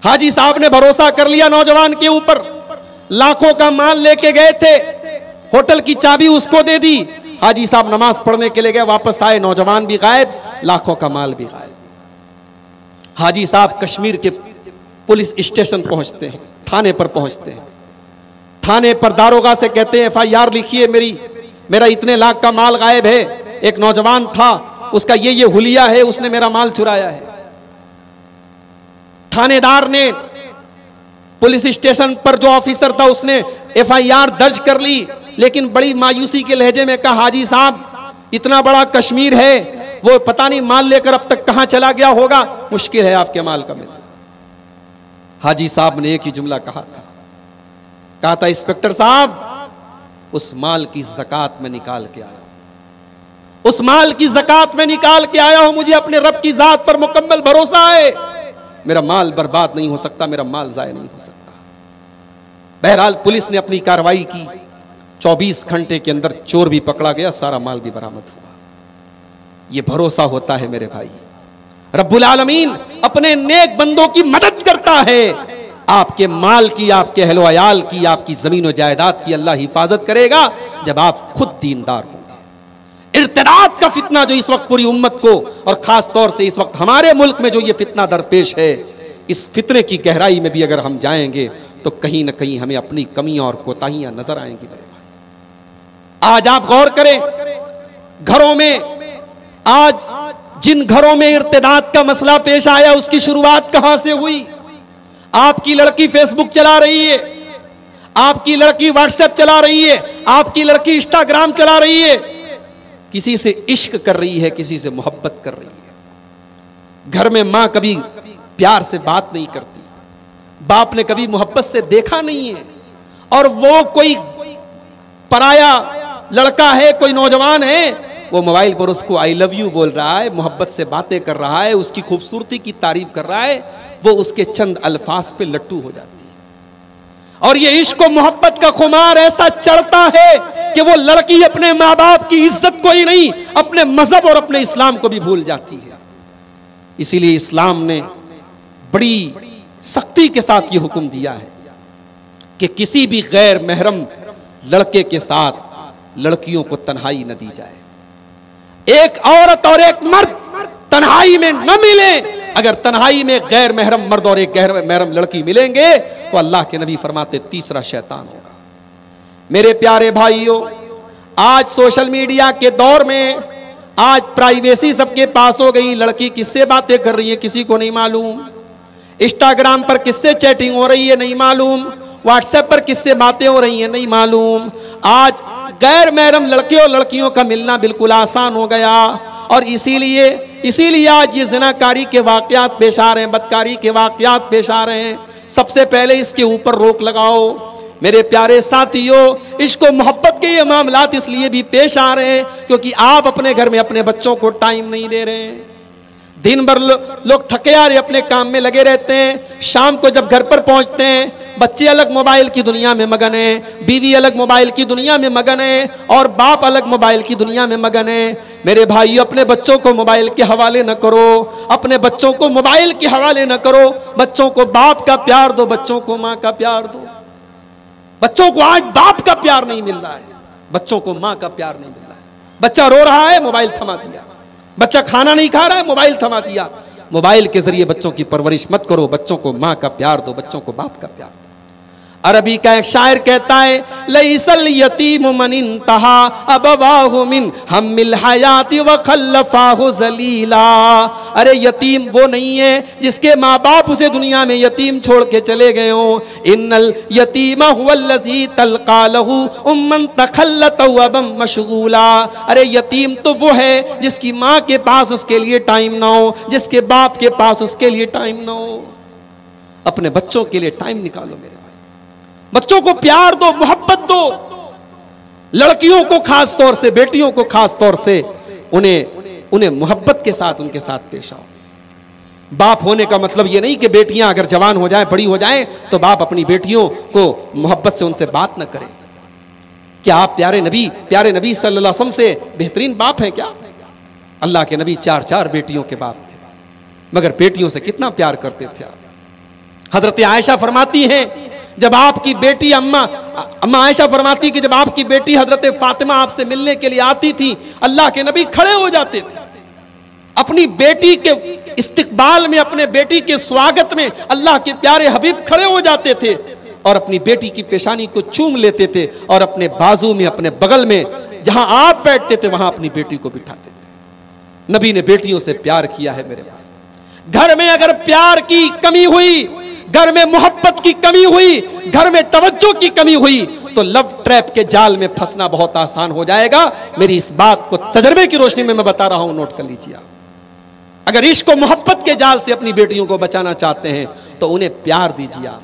हाजी साहब ने भरोसा कर लिया नौजवान के ऊपर, लाखों का माल लेके गए थे, होटल की चाबी उसको दे दी। हाजी साहब नमाज पढ़ने के लिए गए, वापस आए, नौजवान भी गायब, लाखों का माल भी गायब। हाजी साहब कश्मीर के पुलिस स्टेशन पहुंचते हैं, थाने पर पहुंचते हैं। थाने पर दारोगा से कहते हैं, FIR लिखिए, मेरा इतने लाख का माल गायब है, एक नौजवान था, उसका ये हुलिया है, उसने मेरा माल चुराया है। थानेदार ने, पुलिस स्टेशन पर जो ऑफिसर था, उसने FIR दर्ज कर ली, लेकिन बड़ी मायूसी के लहजे में कहा, हाजी साहब इतना बड़ा कश्मीर है, वो पता नहीं माल लेकर अब तक कहां चला गया होगा, मुश्किल है आपके माल का मिलना। हाजी साहब ने एक ही जुमला कहा था, इंस्पेक्टर साहब उस माल की ज़कात में निकाल के आया, उस माल की ज़कात में निकाल के आया हूं, मुझे अपने रब की ज़ात पर मुकम्मल भरोसा है, मेरा माल बर्बाद नहीं हो सकता, मेरा माल ज़ाया नहीं हो सकता। बहरहाल पुलिस ने अपनी कार्रवाई की, 24 घंटे के अंदर चोर भी पकड़ा गया, सारा माल भी बरामद हुआ। ये भरोसा होता है मेरे भाई। रब्बुल आलमीन अपने नेक बंदों की मदद करता है। आपके माल की, आपके अहलो अयाल की, आपकी जमीन और जायदाद की अल्लाह हिफाजत करेगा जब आप खुद दीनदार होंगे। इर्तिदाद का फितना जो इस वक्त पूरी उम्मत को, और खास तौर से इस वक्त हमारे मुल्क में जो ये फितना दरपेश है, इस फितने की गहराई में भी अगर हम जाएंगे तो कहीं ना कहीं हमें अपनी कमियां और कोताहियां नजर आएंगी मेरे भाई। आज आप गौर करें, घरों में, आज जिन घरों में इर्तिदाद का मसला पेश आया, उसकी शुरुआत कहां से हुई? आपकी लड़की फेसबुक चला रही है, आपकी लड़की व्हाट्सएप चला रही है, आपकी लड़की इंस्टाग्राम चला रही है, किसी से इश्क कर रही है, किसी से मोहब्बत कर रही है। घर में मां कभी प्यार से बात नहीं करती, बाप ने कभी मोहब्बत से देखा नहीं है, और वो कोई पराया लड़का है, कोई नौजवान है, वो मोबाइल पर उसको आई लव यू बोल रहा है, मोहब्बत से बातें कर रहा है, उसकी खूबसूरती की तारीफ कर रहा है। वो उसके चंद अल्फाज पे लट्टू हो जाती है। और ये इश्क और मोहब्बत का खुमार ऐसा चढ़ता है कि वो लड़की अपने माँ बाप की इज्जत को ही नहीं, अपने मजहब और अपने इस्लाम को भी भूल जाती है। इसीलिए इस्लाम ने बड़ी सख्ती के साथ ये हुक्म दिया है कि किसी भी गैर महरम लड़के के साथ लड़कियों को तन्हाई न दी जाए। एक औरत और एक मर्द तन्हाई में न मिले। अगर तन्हाई में गैर महरम मर्द और एक गैर महरम लड़की मिलेंगे तो अल्लाह के नबी फरमाते तीसरा शैतान होगा। मेरे प्यारे भाइयों, आज सोशल मीडिया के दौर में आज प्राइवेसी सबके पास हो गई। लड़की किससे बातें कर रही है किसी को नहीं मालूम, इंस्टाग्राम पर किससे चैटिंग हो रही है नहीं मालूम, व्हाट्सएप पर किससे बातें हो रही हैं नहीं मालूम। आज गैर महरम लड़के और लड़कियों का मिलना बिल्कुल आसान हो गया। और इसीलिए आज ये ज़िनाकारी के वाक़यात पेश आ रहे हैं, बदकारी के वाक़यात पेश आ रहे हैं। सबसे पहले इसके ऊपर रोक लगाओ। मेरे प्यारे साथियों, इश्क और मोहब्बत के ये मामलात इसलिए भी पेश आ रहे हैं क्योंकि आप अपने घर में अपने बच्चों को टाइम नहीं दे रहे हैं। दिन भर लोग थके आ रहे अपने काम में लगे रहते हैं। शाम को जब घर पर पहुंचते हैं, बच्चे अलग मोबाइल की दुनिया में मगन है, बीवी अलग मोबाइल की दुनिया में मगन है और बाप अलग मोबाइल की दुनिया में मगन है। मेरे भाइयों, अपने बच्चों को मोबाइल के हवाले न करो, अपने बच्चों को मोबाइल के हवाले न करो। बच्चों को बाप का प्यार दो, बच्चों को माँ का प्यार दो। बच्चों को आज बाप का प्यार नहीं मिल रहा है, बच्चों को माँ का प्यार नहीं मिल रहा है। बच्चा रो रहा है, मोबाइल थमा दिया। बच्चा खाना नहीं खा रहा है, मोबाइल थमा दिया। मोबाइल के जरिए बच्चों की परवरिश मत करो, बच्चों को माँ का प्यार दो, बच्चों को बाप का प्यार दो। अरबी का एक शायर कहता है, लईसल यतीम मन इंतहा अबवाहु मिन हम्मिल हयाति व खल्लफाहु जलीला। अरे यतीम वो नहीं है जिसके माँ बाप उसे दुनिया में यतीम छोड़ के चले गए हों। इन्नल यतीमा हुवल्लज़ी तल्का लहु उम्मन तखल्लत वबम मशगूला। अरे यतीम तो वो है जिसकी माँ के पास उसके लिए टाइम ना हो, जिसके बाप के पास उसके लिए टाइम ना हो। अपने बच्चों के लिए टाइम निकालो मेरे, बच्चों को प्यार दो, मोहब्बत दो। लड़कियों को खास तौर से, बेटियों को खास तौर से उन्हें मोहब्बत के साथ उनके साथ पेश आओ। बाप होने का मतलब ये नहीं कि बेटियां अगर जवान हो जाएं, बड़ी हो जाएं तो बाप अपनी बेटियों को मोहब्बत से उनसे बात ना करें। क्या आप प्यारे नबी सल्लल्लाहु अलैहि वसल्लम से बेहतरीन बाप हैं क्या? अल्लाह के नबी 4 बेटियों के बाप थे, मगर बेटियों से कितना प्यार करते थे आप। हजरत आयशा फरमाती हैं, जब आपकी बेटी अम्मा आयशा फरमाती कि जब आपकी बेटी हजरत फातिमा आपसे मिलने के लिए आती थी, अल्लाह के नबी खड़े हो जाते थे। अपनी बेटी के इस्तकबाल में, अपने बेटी के स्वागत में अल्लाह के प्यारे हबीब खड़े हो जाते थे और अपनी बेटी की पेशानी को चूम लेते थे और अपने बाजू में, अपने बगल में जहां आप बैठते थे वहां अपनी बेटी को बिठाते थे। नबी ने बेटियों से प्यार किया है मेरे भाई। घर में अगर प्यार की कमी हुई, घर में मोहब्बत की कमी हुई, घर में तवज्जो की कमी हुई तो लव ट्रैप के जाल में फंसना बहुत आसान हो जाएगा। मेरी इस बात को तजर्बे की रोशनी में मैं बता रहा हूं, नोट कर लीजिए आप। अगर इश्क और मोहब्बत के जाल से अपनी बेटियों को बचाना चाहते हैं तो उन्हें प्यार दीजिए आप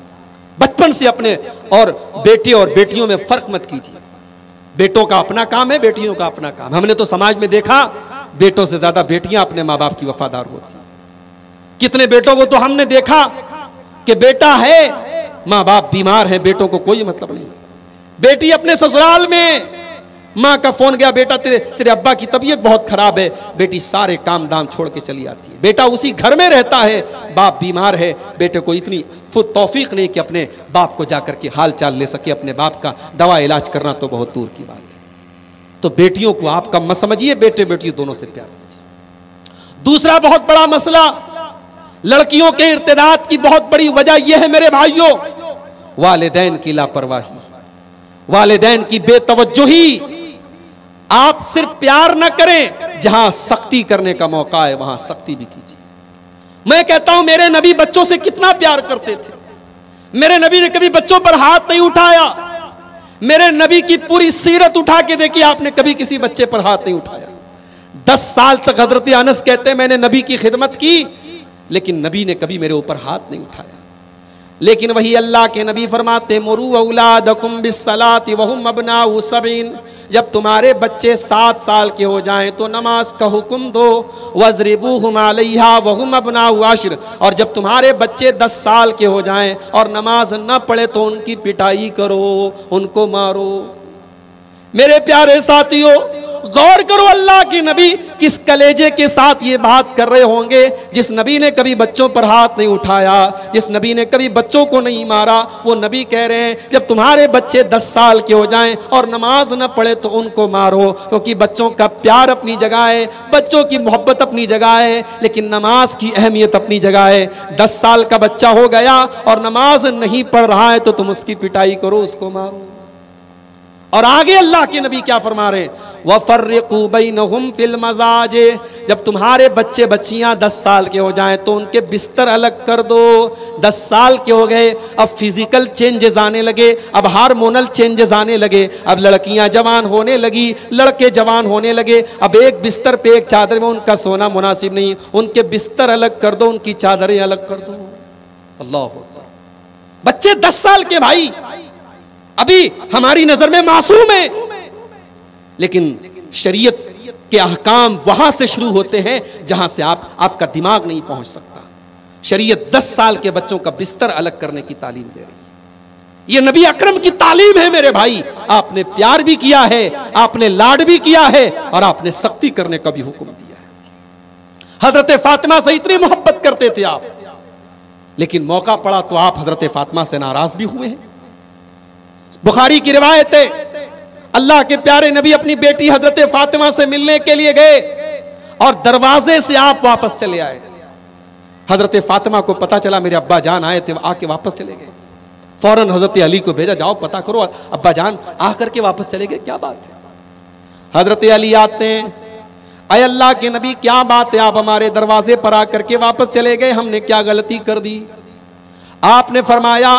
बचपन से अपने। और बेटे और बेटियों में फर्क मत कीजिए। बेटों का अपना काम है, बेटियों का अपना काम। हमने तो समाज में देखा, बेटों से ज्यादा बेटियां अपने माँ बाप की वफादार होती। कितने बेटों को तो हमने देखा कि बेटा है, माँ बाप बीमार है, बेटों को कोई मतलब नहीं। बेटी अपने ससुराल में, माँ का फोन गया, बेटा तेरे अब्बा की तबीयत बहुत खराब है, बेटी सारे काम दाम छोड़ के चली आती है। बेटा उसी घर में रहता है, बाप बीमार है, बेटे को इतनी तौफीक नहीं कि अपने बाप को जाकर के हाल चाल ले सके। अपने बाप का दवा इलाज करना तो बहुत दूर की बात है। तो बेटियों को आप कम मत समझिए, बेटे बेटियों दोनों से प्यार कीजिए। दूसरा बहुत बड़ा मसला लड़कियों के इर्तिदाद की बहुत बड़ी वजह यह है मेरे भाइयों, वालिदैन की लापरवाही, वालिदैन की बेतवज्जोही। आप सिर्फ प्यार न करें, जहां सख्ती करने का मौका है वहां सख्ती भी कीजिए। मैं कहता हूं मेरे नबी बच्चों से कितना प्यार करते थे। मेरे नबी ने कभी बच्चों पर हाथ नहीं उठाया। मेरे नबी की पूरी सीरत उठा के देखिए, आपने कभी किसी बच्चे पर हाथ नहीं उठाया। 10 साल तक हजरत अनस कहते हैं मैंने नबी की खिदमत की, लेकिन नबी ने कभी मेरे ऊपर हाथ नहीं उठाया। लेकिन वही अल्लाह के नबी फरमाते मुरू औलादकुम बिस्सलाति वहुम अबनाउ सबीन, जब तुम्हारे बच्चे 7 साल के हो जाएं तो नमाज का हुक्म दो, वज़रिबूहुम अलैहा वहुम अब्नाउ आशिर, और जब तुम्हारे बच्चे 10 साल के हो जाएं और नमाज न पढ़े तो उनकी पिटाई करो, उनको मारो। मेरे प्यारे साथियों, गौर करो, अल्लाह के नबी किस कलेजे के साथ ये बात कर रहे होंगे। जिस नबी ने कभी बच्चों पर हाथ नहीं उठाया, जिस नबी ने कभी बच्चों को नहीं मारा, वो नबी कह रहे हैं जब तुम्हारे बच्चे 10 साल के हो जाएं और नमाज न पढ़े तो उनको मारो, क्योंकि बच्चों का प्यार अपनी जगह है, बच्चों की मोहब्बत अपनी जगह है, लेकिन नमाज की अहमियत अपनी जगह है। 10 साल का बच्चा हो गया और नमाज नहीं पढ़ रहा है तो तुम उसकी पिटाई करो, उसको मारो। और आगे अल्लाह के नबी क्या फरमा रहे हैं, वफ़र्रिक़ू बैनहुम फिल मज़ाजे, जब तुम्हारे बच्चे बच्चियां 10 साल के हो जाएं तो उनके बिस्तर अलग कर दो। 10 साल के हो गए, अब फिजिकल चेंजेस आने लगे, अब हार्मोनल चेंजेस आने लगे, अब लड़कियां जवान होने लगी, लड़के जवान होने लगे, अब एक बिस्तर पे एक चादर में उनका सोना मुनासिब नहीं, उनके बिस्तर अलग कर दो, उनकी चादरें अलग कर दो। अल्लाह अकबर। बच्चे 10 साल के भाई अभी हमारी नजर में मासूम है, लेकिन शरीयत के अहकाम वहां से शुरू होते हैं जहां से आपका दिमाग नहीं पहुंच सकता। शरीयत 10 साल के बच्चों का बिस्तर अलग करने की तालीम दे रही है। यह नबी अकरम की तालीम है मेरे भाई। आपने प्यार भी किया है, आपने लाड भी किया है, और आपने सख्ती करने का भी हुक्म दिया है। हजरत फातिमा से इतनी मोहब्बत करते थे आप, लेकिन मौका पड़ा तो आप हजरत फातिमा से नाराज भी हुए हैं। बुखारी की रिवायत है, अल्लाह के प्यारे नबी अपनी बेटी हजरत फातिमा से मिलने के लिए गए और दरवाजे से आप वापस चले आए। हजरत फातिमा को पता चला मेरे अब्बा जान आए थे, आके वापस चले गए। फौरन हजरत अली को भेजा, जाओ पता करो अब्बा जान आकर के वापस चले गए, क्या बात है। हजरत अली आते हैं, अय अल्लाह के नबी क्या बात है, आप हमारे दरवाजे पर आकर के वापस चले गए, हमने क्या गलती कर दी। आपने फरमाया,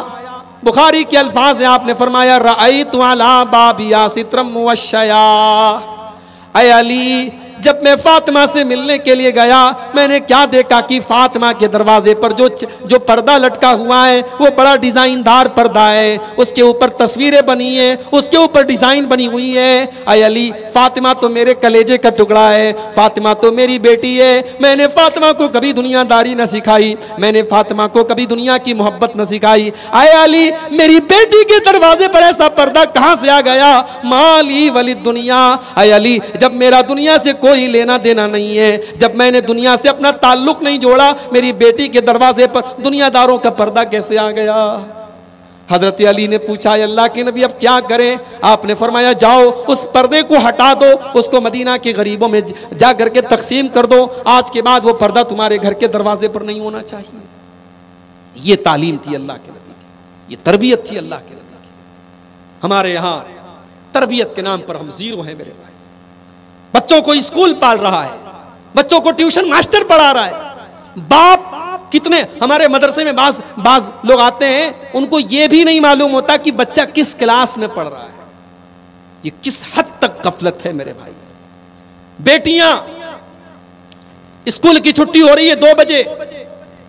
बुखारी के अल्फाज हैं, आपने फरमाया रअयतु अला बाबिया सित्रम मुवश्शया, अय अली जब मैं फातिमा से मिलने के लिए गया मैंने क्या देखा कि फातिमा के दरवाजे पर जो पर्दा लटका हुआ है वो बड़ा डिजाइनदार पर्दा है, उसके ऊपर तस्वीरें बनी है, उसके ऊपर डिजाइन बनी हुई है। अय अली फातिमा तो मेरे कलेजे का टुकड़ा है, फातिमा तो मेरी बेटी है, मैंने फातिमा को कभी दुनियादारी न सिखाई, मैंने फातिमा को कभी दुनिया की मोहब्बत न सिखाई। अय अली मेरी बेटी के दरवाजे पर ऐसा पर्दा कहां से आ गया, माली वली दुनिया। अय अली जब मेरा दुनिया से कोई लेना देना नहीं है, जब मैंने दुनिया से अपना ताल्लुक नहीं जोड़ा, मेरी बेटी के दरवाजे पर दुनियादारों का पर्दा कैसे आ गया। हजरत अली ने पूछा अल्लाह के नबी अब क्या करें। आपने फरमाया जाओ उस पर्दे को हटा दो, उसको मदीना के गरीबों में जा करके तकसीम कर दो, आज के बाद वो पर्दा तुम्हारे घर के दरवाजे पर नहीं होना चाहिए। ये तालीम थी अल्लाह के नबी की, ये तरबियत थी अल्लाह के नबी की। हमारे यहाँ तरबियत के नाम पर हम जीरो हैं मेरे भाई। बच्चों को स्कूल पाल रहा है, बच्चों को ट्यूशन मास्टर पढ़ा रहा है, बाप कितने हमारे मदरसे में बाज लोग आते हैं, उनको ये भी नहीं मालूम होता कि बच्चा किस क्लास में पढ़ रहा है। ये किस हद तक गफलत है मेरे भाई। बेटियां स्कूल की छुट्टी हो रही है 2 बजे,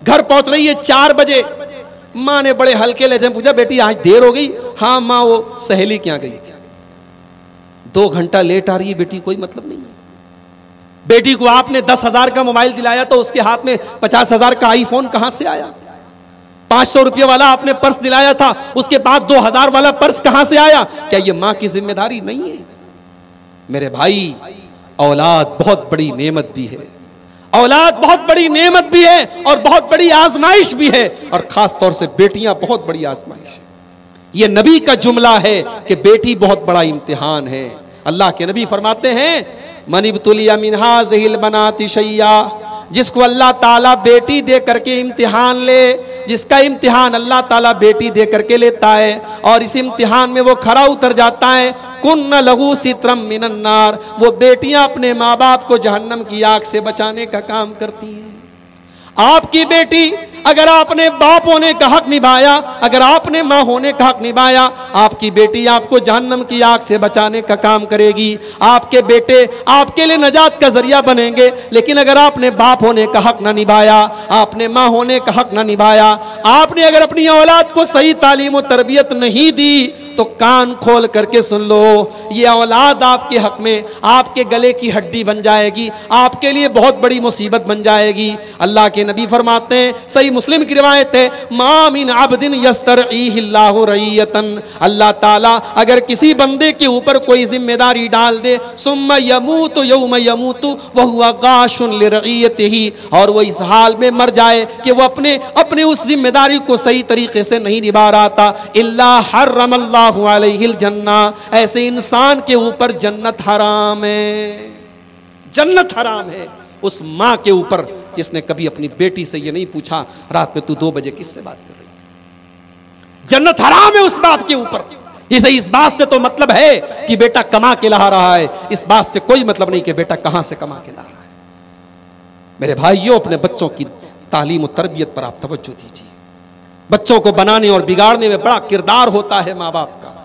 घर पहुंच रही है 4 बजे, माँ ने बड़े हल्के लहजे में पूछा बेटी आज देर हो गई। हाँ माँ वो सहेली के यहाँ गई थी। 2 घंटा लेट आ रही है बेटी, कोई मतलब नहीं है। बेटी को आपने 10,000 का मोबाइल दिलाया तो उसके हाथ में 50,000 का आईफोन कहां से आया। 500 रुपये वाला आपने पर्स दिलाया था, उसके बाद 2,000 वाला पर्स कहां से आया। क्या ये मां की जिम्मेदारी नहीं है मेरे भाई। औलाद बहुत बड़ी नेमत भी है, औलाद बहुत बड़ी नेमत भी है और बहुत बड़ी आजमाइश भी है, और खास तौर से बेटियां बहुत बड़ी आजमाइश है। ये नबी का जुमला है कि बेटी बहुत बड़ा इम्तिहान है। अल्लाह के नबी फरमाते हैं मनिबतुलिया मिनहा ज़हिल बनाती शैया, जिसको अल्लाह ताला बेटी दे करके इम्तिहान ले, जिसका इम्तिहान अल्लाह ताला बेटी दे करके लेता है और इस इम्तिहान में वो खरा उतर जाता है, कुन्न लहू सित्रम मिनन नार, वो बेटियां अपने माँ बाप को जहन्नम की आग से बचाने का काम करती हैं। आपकी बेटी अगर आपने बाप होने का हक निभाया, अगर आपने माँ होने का हक निभाया, आपकी बेटी आपको जहन्नम की आग से बचाने का काम करेगी। आपके बेटे आपके लिए नजात का जरिया बनेंगे। लेकिन अगर आपने बाप होने का हक ना निभाया, आपने माँ होने का हक ना निभाया, आपने अगर अपनी औलाद को सही तालीम और तरबियत नहीं दी, तो कान खोल करके सुन लो, ये औलाद आपके हक में आपके गले की हड्डी बन जाएगी, आपके लिए बहुत बड़ी मुसीबत बन जाएगी। अल्लाह के नबी फरमाते हैं, सही मुस्लिम की रिवायत है, मा मिन अब्दिन यस्तरईहिल्लाहु रईयतन, अल्लाह ताला अगर किसी बंदे के ऊपर कोई जिम्मेदारी डाल दे, सुम्मा यमूतु यौम यमूतु व हुवा गाशुन लिरईयतिही, और वो इस हाल में मर जाए कि वो अपने उस जिम्मेदारी को सही तरीके से नहीं निभा रहा था, इल्ला हर्रमल्लाहु अलैहिल जन्ना, ऐसे इंसान के ऊपर जन्नत हराम है, जन्नत हराम है उस माँ के ऊपर जिसने कभी अपनी बेटी से ये नहीं पूछा रात में तू 2 बजे किससे बात कर रही थी। जन्नत हराम है उस बाप के ऊपर। इस बात से तो मतलब है कि बेटा कमा के ला रहा है, इस बात से कोई मतलब नहीं कि बेटा कहां से कमा के ला रहा है। मेरे भाइयों, अपने बच्चों की तालीम और तरबियत पर आप तवज्जो दीजिए। बच्चों को बनाने और बिगाड़ने में बड़ा किरदार होता है माँ बाप का।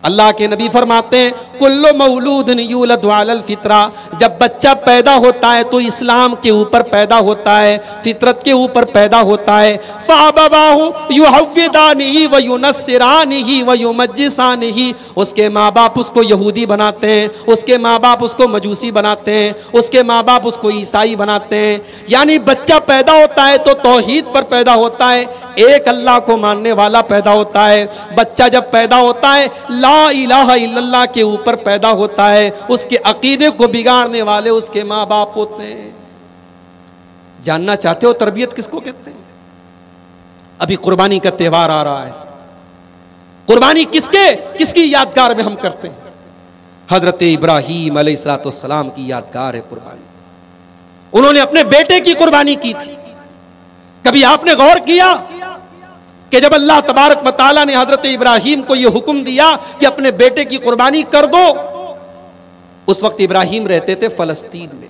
अल्लाह के नबी फरमाते हैं, कुल्लु मौलूदन यूलदु अलल फित्रा, जब बच्चा पैदा होता है तो इस्लाम के ऊपर पैदा होता है, फितरत के ऊपर पैदा होता है। फ़अबवाहु युहव्विदानिही व युनस्सिरानिही व युमज्जिसानिही, उसके माँ बाप उसको यहूदी बनाते हैं, उसके माँ बाप उसको मजूसी बनाते हैं, उसके माँ बाप उसको ईसाई बनाते हैं। यानी बच्चा पैदा होता है तो तौहीद पर पैदा होता है, एक अल्लाह को मानने वाला पैदा होता है। बच्चा जब पैदा होता है ला इलाहा इल्लल्लाह के ऊपर पैदा होता है, उसके अकीदे को बिगाड़ने वाले उसके माँ बाप होते हैं। जानना चाहते हो तरबियत किसको कहते हैं? अभी कुर्बानी का त्यौहार आ रहा है, कुर्बानी किसकी यादगार में हम करते हैं? हजरत इब्राहीम अलैहिस्सलाम की यादगार है कुर्बानी। उन्होंने अपने बेटे की कुर्बानी की थी। कभी आपने गौर किया कि जब अल्लाह तबारक व तआला ने हजरत इब्राहीम को यह हुक्म दिया कि अपने बेटे की कुर्बानी कर दो, उस वक्त इब्राहीम रहते थे फलस्तीन में,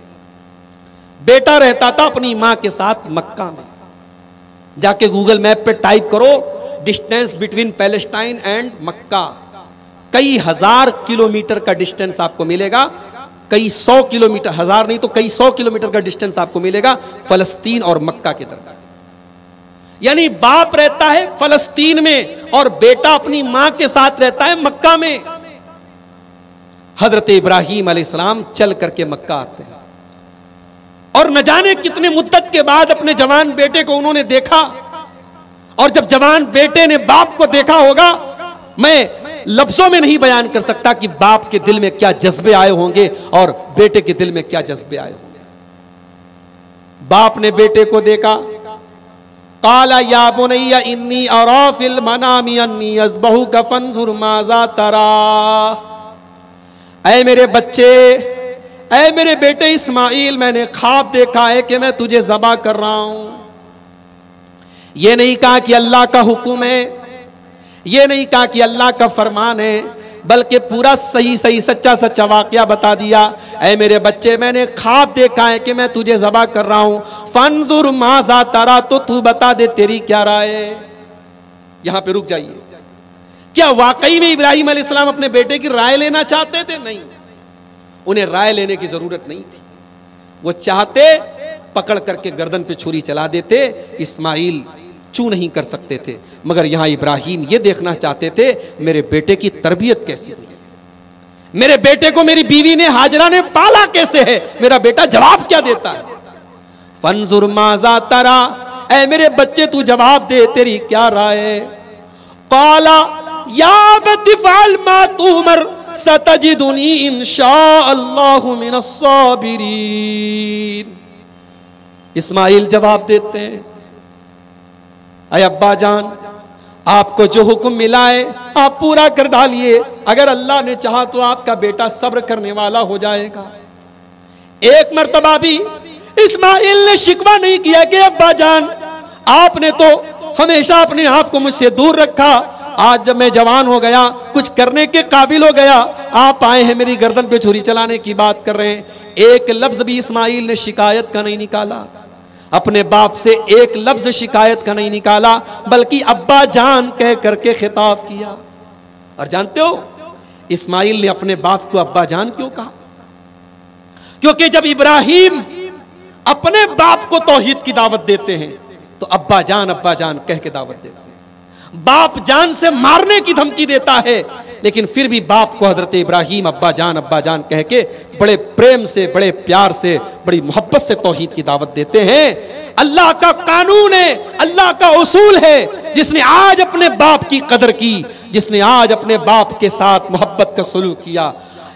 बेटा रहता था अपनी मां के साथ मक्का में। जाके गूगल मैप पे टाइप करो डिस्टेंस बिटवीन पैलेस्टाइन एंड मक्का, कई हजार किलोमीटर का डिस्टेंस आपको मिलेगा, कई 100 किलोमीटर, हजार नहीं तो कई 100 किलोमीटर का डिस्टेंस आपको मिलेगा फलस्तीन और मक्का के दरमियान। यानी बाप रहता है फलस्तीन में और बेटा अपनी मां के साथ रहता है मक्का में। हजरत इब्राहीम अलैहिस्सलाम चल करके मक्का आते हैं और न जाने कितने मुद्दत के बाद अपने जवान बेटे को उन्होंने देखा। और जब जवान बेटे ने बाप को देखा होगा, मैं लफ्जों में नहीं बयान कर सकता कि बाप के दिल में क्या जज्बे आए होंगे और बेटे के दिल में क्या जज्बे आए होंगे। बाप ने बेटे को देखा, काला या बुनैया इन्नी अरा फिल मनामी अन्नी अज़बहुका फंजुर माज़ा तरा, ऐ मेरे बच्चे, ऐ मेरे बेटे इस्माइल, मैंने ख्वाब देखा है कि मैं तुझे ज़बा कर रहा हूं। ये नहीं कहा कि अल्लाह का हुक्म है, ये नहीं कहा कि अल्लाह का फरमान है, बल्कि पूरा सही सच्चा वाकया बता दिया। ऐ मेरे बच्चे, मैंने ख्वाब देखा है कि मैं तुझे ज़बा कर रहा हूं, फंजुर माज़ा तरा, तो तू बता दे तेरी क्या राय है। यहां पे रुक जाइए। क्या वाकई में इब्राहीम अलैहिस्सलाम अपने बेटे की राय लेना चाहते थे? नहीं, उन्हें राय लेने की जरूरत नहीं थी। वो चाहते पकड़ करके गर्दन पे छुरी चला देते, इस्माइल चू नहीं कर सकते थे। मगर यहां इब्राहीम ये देखना चाहते थे मेरे बेटे की तरबियत कैसी हुई है, मेरे बेटे को मेरी बीवी ने हाजरा ने पाला कैसे है, मेरा बेटा जवाब क्या देता है। फंजुर माज़ा तरा, ऐ मेरे बच्चे तू जवाब दे, तेरी क्या राय है। काला या बतिफाल मा तुमर सतजिदुनी इंशाअल्लाहु मिनस साबिरीन। इस्माइल जवाब देते हैं, अय अब्बा जान, आपको जो हुक्म मिला है आप पूरा कर डालिए, अगर अल्लाह ने चाहा तो आपका बेटा सब्र करने वाला हो जाएगा। एक मर्तबा भी इस्माइल ने शिकवा नहीं किया कि अब्बा जान, आपने तो हमेशा अपने आप को मुझसे दूर रखा, आज जब मैं जवान हो गया, कुछ करने के काबिल हो गया, आप आए हैं मेरी गर्दन पे छुरी चलाने की बात कर रहे हैं। एक लफ्ज भी इस्माइल ने शिकायत का नहीं निकाला, अपने बाप से एक लफ्ज शिकायत का नहीं निकाला, बल्कि अब्बा जान कह करके खिताब किया। और जानते हो इस्माइल ने अपने बाप को अब्बा जान क्यों कहा? क्योंकि जब इब्राहीम अपने बाप को तौहीद की दावत देते हैं तो अब्बा जान कह के दावत देते हैं। बाप जान से मारने की धमकी देता है, लेकिन फिर भी बाप को हजरत इब्राहीम अब्बा जान कह के बड़े प्रेम से, बड़े प्यार से, बड़ी मोहब्बत से तौहीद की दावत देते हैं। अल्लाह का कानून है, अल्लाह का उसूल है। जिसने आज अपने बाप की कदर की, जिसने आज अपने बाप के साथ मोहब्बत का सलूक किया,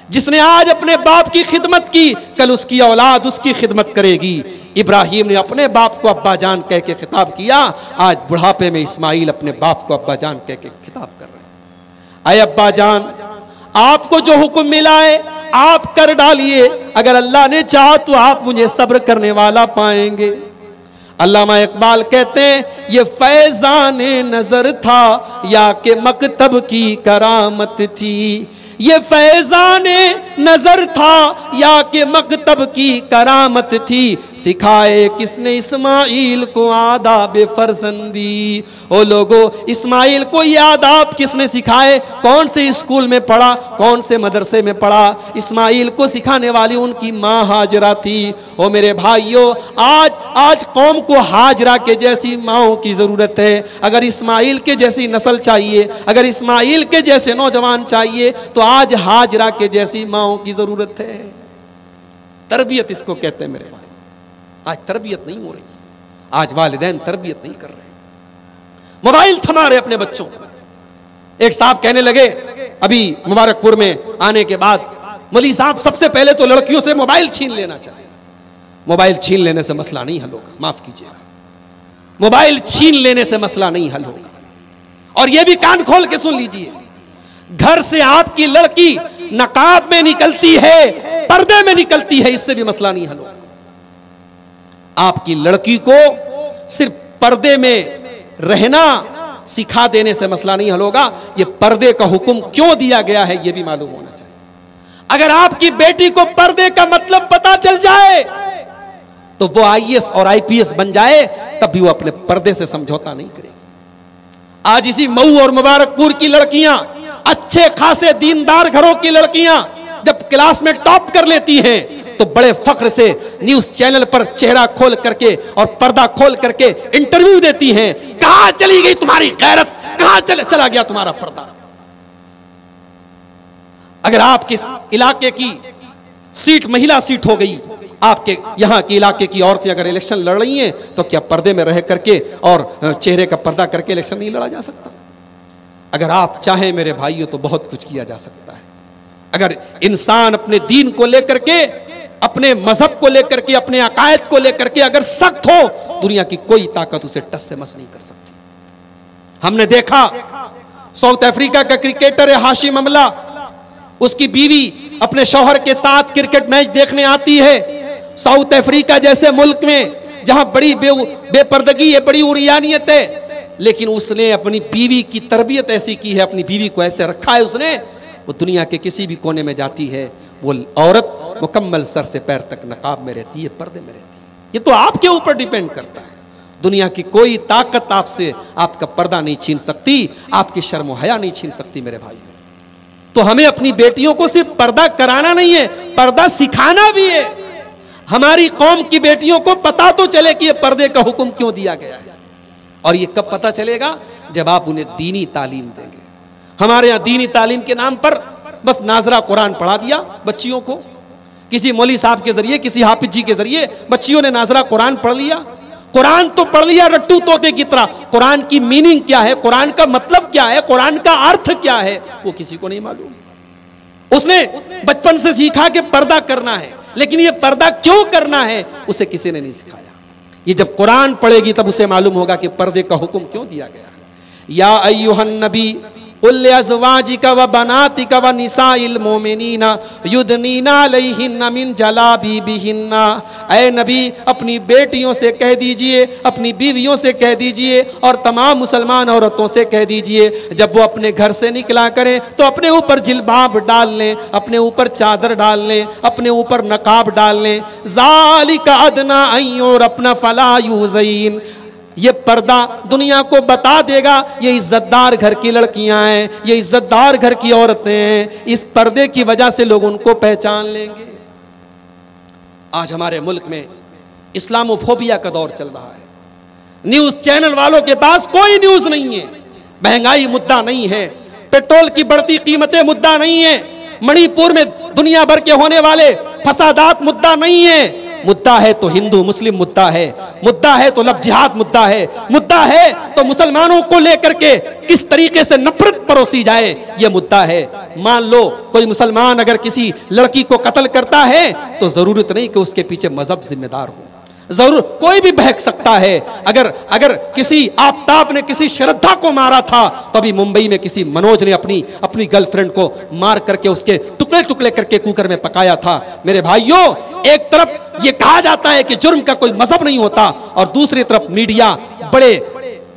जिसने आज अपने बाप की खिदमत की, कल उसकी औलाद उसकी खिदमत करेगी। इब्राहीम ने अपने बाप को अब्बा जान कह के खिताब किया, आज बुढ़ापे में इस्माइल अपने बाप को अब्बा जान कह के खिताब कर रहे हैं। अय अब्बा जान, आपको जो हुक्म मिला है आप कर डालिए, अगर अल्लाह ने चाहा तो आप मुझे सब्र करने वाला पाएंगे। अल्लामा इकबाल कहते हैं, ये फैजान नजर था या के मकतब की करामत थी, ये फैजान नजर था या के मकतब की करामत थी, सिखाए किसने इस्माइल को आदाब फरजंदी। ओ लोगो, इस्माइल को ये आदाब किसने सिखाए? कौन से स्कूल में पढ़ा, कौन से मदरसे में पढ़ा? इस्माइल को सिखाने वाली उनकी माँ हाजरा थी। ओ मेरे भाइयों, आज कौम को हाजरा के जैसी माओं की जरूरत है। अगर इस्माइल के जैसी नस्ल चाहिए, अगर इस्माइल के जैसे नौजवान चाहिए, तो आज हाजरा के जैसी माओं की जरूरत है। तरबियत इसको कहते हैं मेरे भाई। आज तरबियत नहीं हो रही, आज वालिदैन तरबियत नहीं कर रहे, मोबाइल थमा रहे अपने बच्चों को। एक साहब कहने लगे अभी मुबारकपुर में आने के बाद, मौलवी साहब सबसे पहले तो लड़कियों से मोबाइल छीन लेना चाहिए। मोबाइल छीन लेने से मसला नहीं हल होगा, माफ कीजिएगा, मोबाइल छीन लेने से मसला नहीं हल होगा। और यह भी कान खोल के सुन लीजिए, घर से आपकी लड़की नकाब में निकलती है, पर्दे में निकलती है, इससे भी मसला नहीं हल होगा। आपकी लड़की को सिर्फ पर्दे में रहना सिखा देने से मसला नहीं हल होगा, ये पर्दे का हुक्म क्यों दिया गया है यह भी मालूम होना चाहिए। अगर आपकी बेटी को पर्दे का मतलब पता चल जाए तो वो IAS और IPS बन जाए, तब भी वो अपने पर्दे से समझौता नहीं करेगी। आज इसी मऊ और मुबारकपुर की लड़कियां, अच्छे खासे दीनदार घरों की लड़कियां जब क्लास में टॉप कर लेती हैं तो बड़े फख्र से न्यूज चैनल पर चेहरा खोल करके और पर्दा खोल करके इंटरव्यू देती हैं। कहां चली गई तुम्हारी गैरत, कहां चला गया तुम्हारा पर्दा? अगर आपके इलाके की सीट महिला सीट हो गई, आपके यहां के इलाके की औरतें अगर इलेक्शन लड़ रही हैं, तो क्या पर्दे में रह करके और चेहरे का पर्दा करके इलेक्शन नहीं लड़ा जा सकता? अगर आप चाहें मेरे भाइयों तो बहुत कुछ किया जा सकता है। अगर इंसान अपने दीन को लेकर के, अपने मजहब को लेकर के, अपने अकायद को लेकर के अगर सख्त हो, दुनिया की कोई ताकत उसे टस से मस नहीं कर सकती। हमने देखा साउथ अफ्रीका का क्रिकेटर है हाशिम अमला, उसकी बीवी अपने शौहर के साथ क्रिकेट मैच देखने आती है। साउथ अफ्रीका जैसे मुल्क में जहां बड़ी बेपर्दगी है, बड़ी उरियानियत है, लेकिन उसने अपनी बीवी की तरबियत ऐसी की है, अपनी बीवी को ऐसे रखा है उसने, वो दुनिया के किसी भी कोने में जाती है, वो औरत मुकम्मल सर से पैर तक नकाब में रहती है, पर्दे में रहती है। ये तो आपके ऊपर डिपेंड करता है। दुनिया की कोई ताकत आपसे आपका पर्दा नहीं छीन सकती, आपकी शर्म हया नहीं छीन सकती मेरे भाई। तो हमें अपनी बेटियों को सिर्फ पर्दा कराना नहीं है, पर्दा सिखाना भी है। हमारी कौम की बेटियों को पता तो चले कि ये पर्दे का हुक्म क्यों दिया गया है। और ये कब पता चलेगा? जब आप उन्हें दीनी तालीम देंगे। हमारे यहाँ दीनी तालीम के नाम पर बस नाजरा कुरान पढ़ा दिया बच्चियों को, किसी मौलवी साहब के जरिए, किसी हाफिज जी के जरिए बच्चियों ने नाजरा कुरान पढ़ लिया। कुरान तो पढ़ लिया रट्टू तोते की तरह, कुरान की मीनिंग क्या है, कुरान का मतलब क्या है, कुरान का अर्थ क्या है, वो किसी को नहीं मालूम। उसने बचपन से सीखा कि पर्दा करना है, लेकिन ये पर्दा क्यों करना है उसे किसी ने नहीं सिखाया। ये जब कुरान पढ़ेगी तब उसे मालूम होगा कि पर्दे का हुक्म क्यों दिया गया है। या अय्युहन नबी कुल अज़वाजिका व बनातिका व निसाइल मोमिनीना युदनीना अलैहिन्ना मिन जलाबिबिहिन्ना। ऐ नबी, अपनी बेटियों से कह दीजिए, अपनी बीवियों से कह दीजिए और तमाम मुसलमान औरतों से कह दीजिए, जब वो अपने घर से निकला करें तो अपने ऊपर जिल्बाब डाल लें, अपने ऊपर चादर डाल लें, अपने ऊपर नकाब डाल लें। ज़ालिका अदना अन युरफ़ना फ़ला युज़ीन। ये पर्दा दुनिया को बता देगा ये इज्जतदार घर की लड़कियां हैं, ये इज्जतदार घर की औरतें हैं। इस पर्दे की वजह से लोग उनको पहचान लेंगे। आज हमारे मुल्क में इस्लामोफोबिया का दौर चल रहा है। न्यूज चैनल वालों के पास कोई न्यूज नहीं है, महंगाई मुद्दा नहीं है, पेट्रोल की बढ़ती कीमतें मुद्दा नहीं है, मणिपुर में दुनिया भर के होने वाले फसादात मुद्दा नहीं है। मुद्दा है तो हिंदू मुस्लिम मुद्दा है, मुद्दा है तो लव जिहाद मुद्दा है, मुद्दा है तो मुसलमानों को लेकर के किस तरीके से नफरत परोसी जाए, ये मुद्दा है। मान लो कोई मुसलमान अगर किसी लड़की को कत्ल करता है तो जरूरत नहीं कि उसके पीछे मजहब जिम्मेदार हो, जरूर कोई भी बहक सकता है। अगर किसी आफताब ने किसी श्रद्धा को मारा था तो अभी मुंबई में किसी मनोज ने अपनी गर्लफ्रेंड को मार करके उसके टुकड़े टुकड़े करके कुकर में पकाया था। मेरे भाइयों, एक तरफ ये कहा जाता है कि जुर्म का कोई मजहब नहीं होता और दूसरी तरफ मीडिया बड़े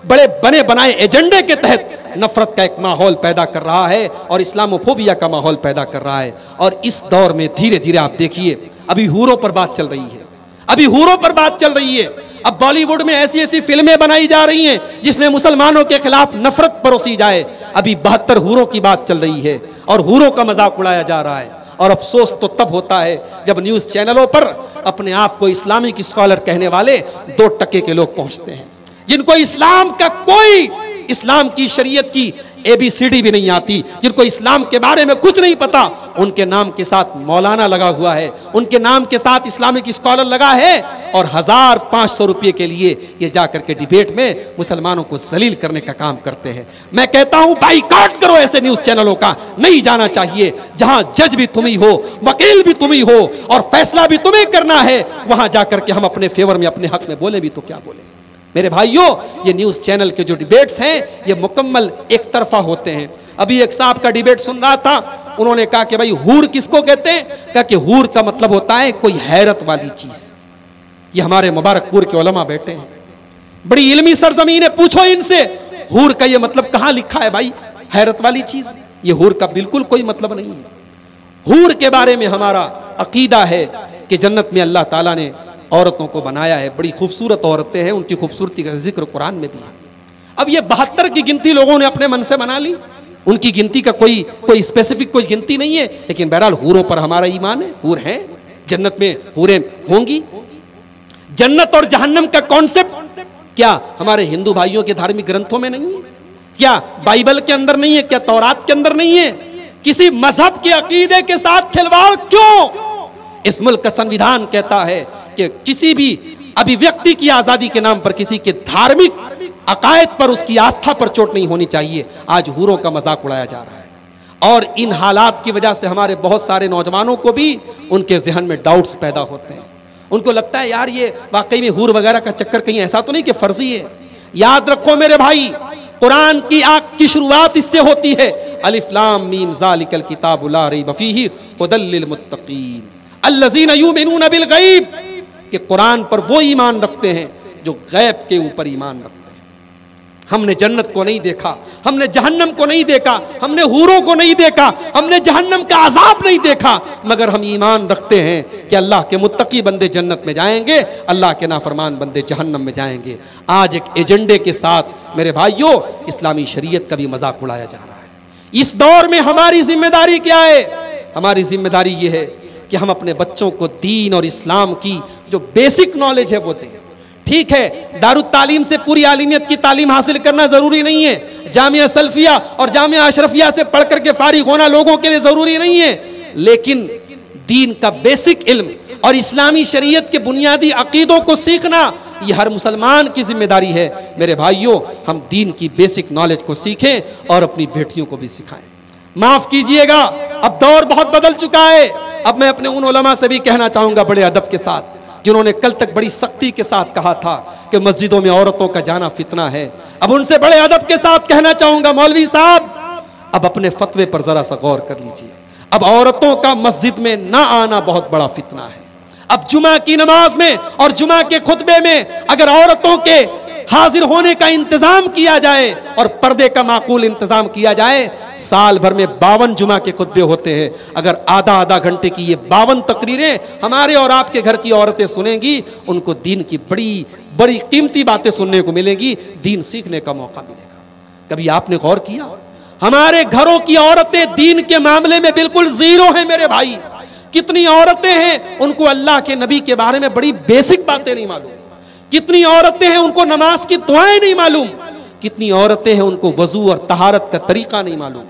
बड़े बने बनाए एजेंडे के तहत नफरत का एक माहौल पैदा कर रहा है और इस्लामोफोबिया का माहौल पैदा कर रहा है। और इस दौर में धीरे धीरे आप देखिए, अभी हूरों पर बात चल रही है, अभी हूरों पर बात चल रही है। अब बॉलीवुड में ऐसी ऐसी फिल्में बनाई जा रही हैं जिसमें मुसलमानों के खिलाफ नफरत परोसी जाए। अभी 72 हूरों की बात चल रही है और हूरों का मजाक उड़ाया जा रहा है। और अफसोस तो तब होता है जब न्यूज चैनलों पर अपने आप को इस्लामिक स्कॉलर कहने वाले 2 टके के लोग पहुंचते हैं, जिनको इस्लाम का कोई, इस्लाम की शरीयत की ABCD भी नहीं आती, जिनको इस्लाम के बारे में कुछ नहीं पता, उनके नाम के साथ मौलाना लगा हुआ है, उनके नाम के साथ इस्लामिक स्कॉलर लगा है और 1500 रुपये के लिए ये जाकर के डिबेट में मुसलमानों को जलील करने का काम करते हैं। मैं कहता हूं बाइकआउट करो ऐसे न्यूज चैनलों का, नहीं जाना चाहिए। जहां जज भी तुम ही हो, वकील भी तुम ही हो और फैसला भी तुम्हें करना है, वहां जाकर के हम अपने फेवर में अपने हक में बोले भी तो क्या बोले। मेरे भाइयों, ये न्यूज चैनल के जो डिबेट्स हैं ये मुकम्मल एक तरफा होते हैं। अभी एक साहब का डिबेट सुन रहा था, उन्होंने कहा कि भाई हूर किसको कहते हैं? कहा कि हूर का मतलब होता है कोई हैरत वाली चीज। ये हमारे मुबारकपुर के उलमा बैठे हैं, बड़ी इल्मी सरजमीन है, पूछो इनसे हूर का ये मतलब कहां लिखा है भाई, हैरत वाली चीज। ये हूर का बिल्कुल कोई मतलब नहीं है। हूर के बारे में हमारा अकीदा है कि जन्नत में अल्लाह ताला ने औरतों को बनाया है, बड़ी खूबसूरत औरतें हैं, उनकी खूबसूरती का जिक्र कुरान में भी है। अब ये 72 की गिनती लोगों ने अपने मन से बना ली, उनकी गिनती का कोई स्पेसिफिक कोई गिनती नहीं है, लेकिन बहरहाल हूरों पर हमारा ईमान है। हूर हैं, जन्नत में हूरें होंगी। जन्नत और जहन्नम का कॉन्सेप्ट क्या हमारे हिंदू भाइयों के धार्मिक ग्रंथों में नहीं है? क्या बाइबल के अंदर नहीं है? क्या तौरात के अंदर नहीं है? किसी मजहब के अकीदे के साथ खिलवाड़ क्यों? इस मुल्क का संविधान कहता है कि किसी भी अभिव्यक्ति की आजादी के नाम पर किसी के धार्मिक अकायद पर, उसकी आस्था पर चोट नहीं होनी चाहिए। आज हूरों का मजाक उड़ाया जा रहा है और इन हालात की वजह से हमारे बहुत सारे नौजवानों को भी उनके जहन में डाउट्स पैदा होते हैं। उनको लगता है यार ये वाकई में हूर वगैरह का चक्कर कहीं ऐसा तो नहीं कि फर्जी है। याद रखो मेरे भाई, कुरान की आग की शुरुआत इससे होती है, अलिफ लाम मीम ज़ालिकल किताबु ला रैब फीही हुदल लिल मुत्तकीन अल्लज़ीना युमिनूना बिल गैब, कि कुरान पर वो ईमान रखते हैं जो गैब के ऊपर ईमान रखते हैं। हमने जन्नत को नहीं देखा, हमने जहन्नम को नहीं देखा, हमने हूरों को नहीं देखा, हमने जहन्नम का अजाब नहीं देखा, मगर हम ईमान रखते हैं कि अल्लाह के मुत्तकी बंदे जन्नत में जाएंगे, अल्लाह के नाफरमान बंदे जहन्नम में जाएंगे। आज एक एजेंडे के साथ मेरे भाइयों इस्लामी शरीयत का भी मजाक उड़ाया जा रहा है। इस दौर में हमारी जिम्मेदारी क्या है? हमारी जिम्मेदारी ये है कि हम अपने बच्चों को दीन और इस्लाम की जो बेसिक नॉलेज है वो दें। ठीक है, दारुत तालीम से पूरी आलिमियत की तालीम हासिल करना जरूरी नहीं है, जामिया सल्फिया और जामिया अशरफिया से पढ़ करके फारिग होना लोगों के लिए जरूरी नहीं है, लेकिन दीन का बेसिक इल्म और इस्लामी शरीयत के बुनियादी अकीदों को सीखना ये हर मुसलमान की जिम्मेदारी है। मेरे भाइयों, हम दीन की बेसिक नॉलेज को सीखें और अपनी बेटियों को भी सिखाएं। माफ कीजिएगा, अब दौर बहुत बदल चुका है। अब मैं अपने उन उलमा से भी कहना चाहूंगा बड़े अदब के साथ, जिन्होंने कल तक बड़ी सख्ती के साथ कहा था कि मस्जिदों में औरतों का जाना फितना है, अब उनसे बड़े अदब के साथ कहना चाहूंगा, मौलवी साहब अब अपने फतवे पर जरा सा गौर कर लीजिए। अब औरतों का मस्जिद में ना आना बहुत बड़ा फितना है। अब जुमा की नमाज में और जुमा के खुतबे में अगर औरतों के हाजिर होने का इंतजाम किया जाए और पर्दे का माकूल इंतजाम किया जाए, साल भर में 52 जुमा के खुतबे होते हैं। अगर आधा आधा घंटे की ये 52 तकरीरें हमारे और आपके घर की औरतें सुनेंगी, उनको दीन की बड़ी बड़ी कीमती बातें सुनने को मिलेंगी, दीन सीखने का मौका मिलेगा। कभी आपने गौर किया, हमारे घरों की औरतें दीन के मामले में बिल्कुल जीरो हैं मेरे भाई। कितनी औरतें हैं उनको अल्लाह के नबी के बारे में बड़ी बेसिक बातें नहीं मालूम, कितनी औरतें हैं उनको नमाज की दुआएं नहीं मालूम, कितनी औरतें हैं उनको वजू और तहारत का तरीका नहीं मालूम।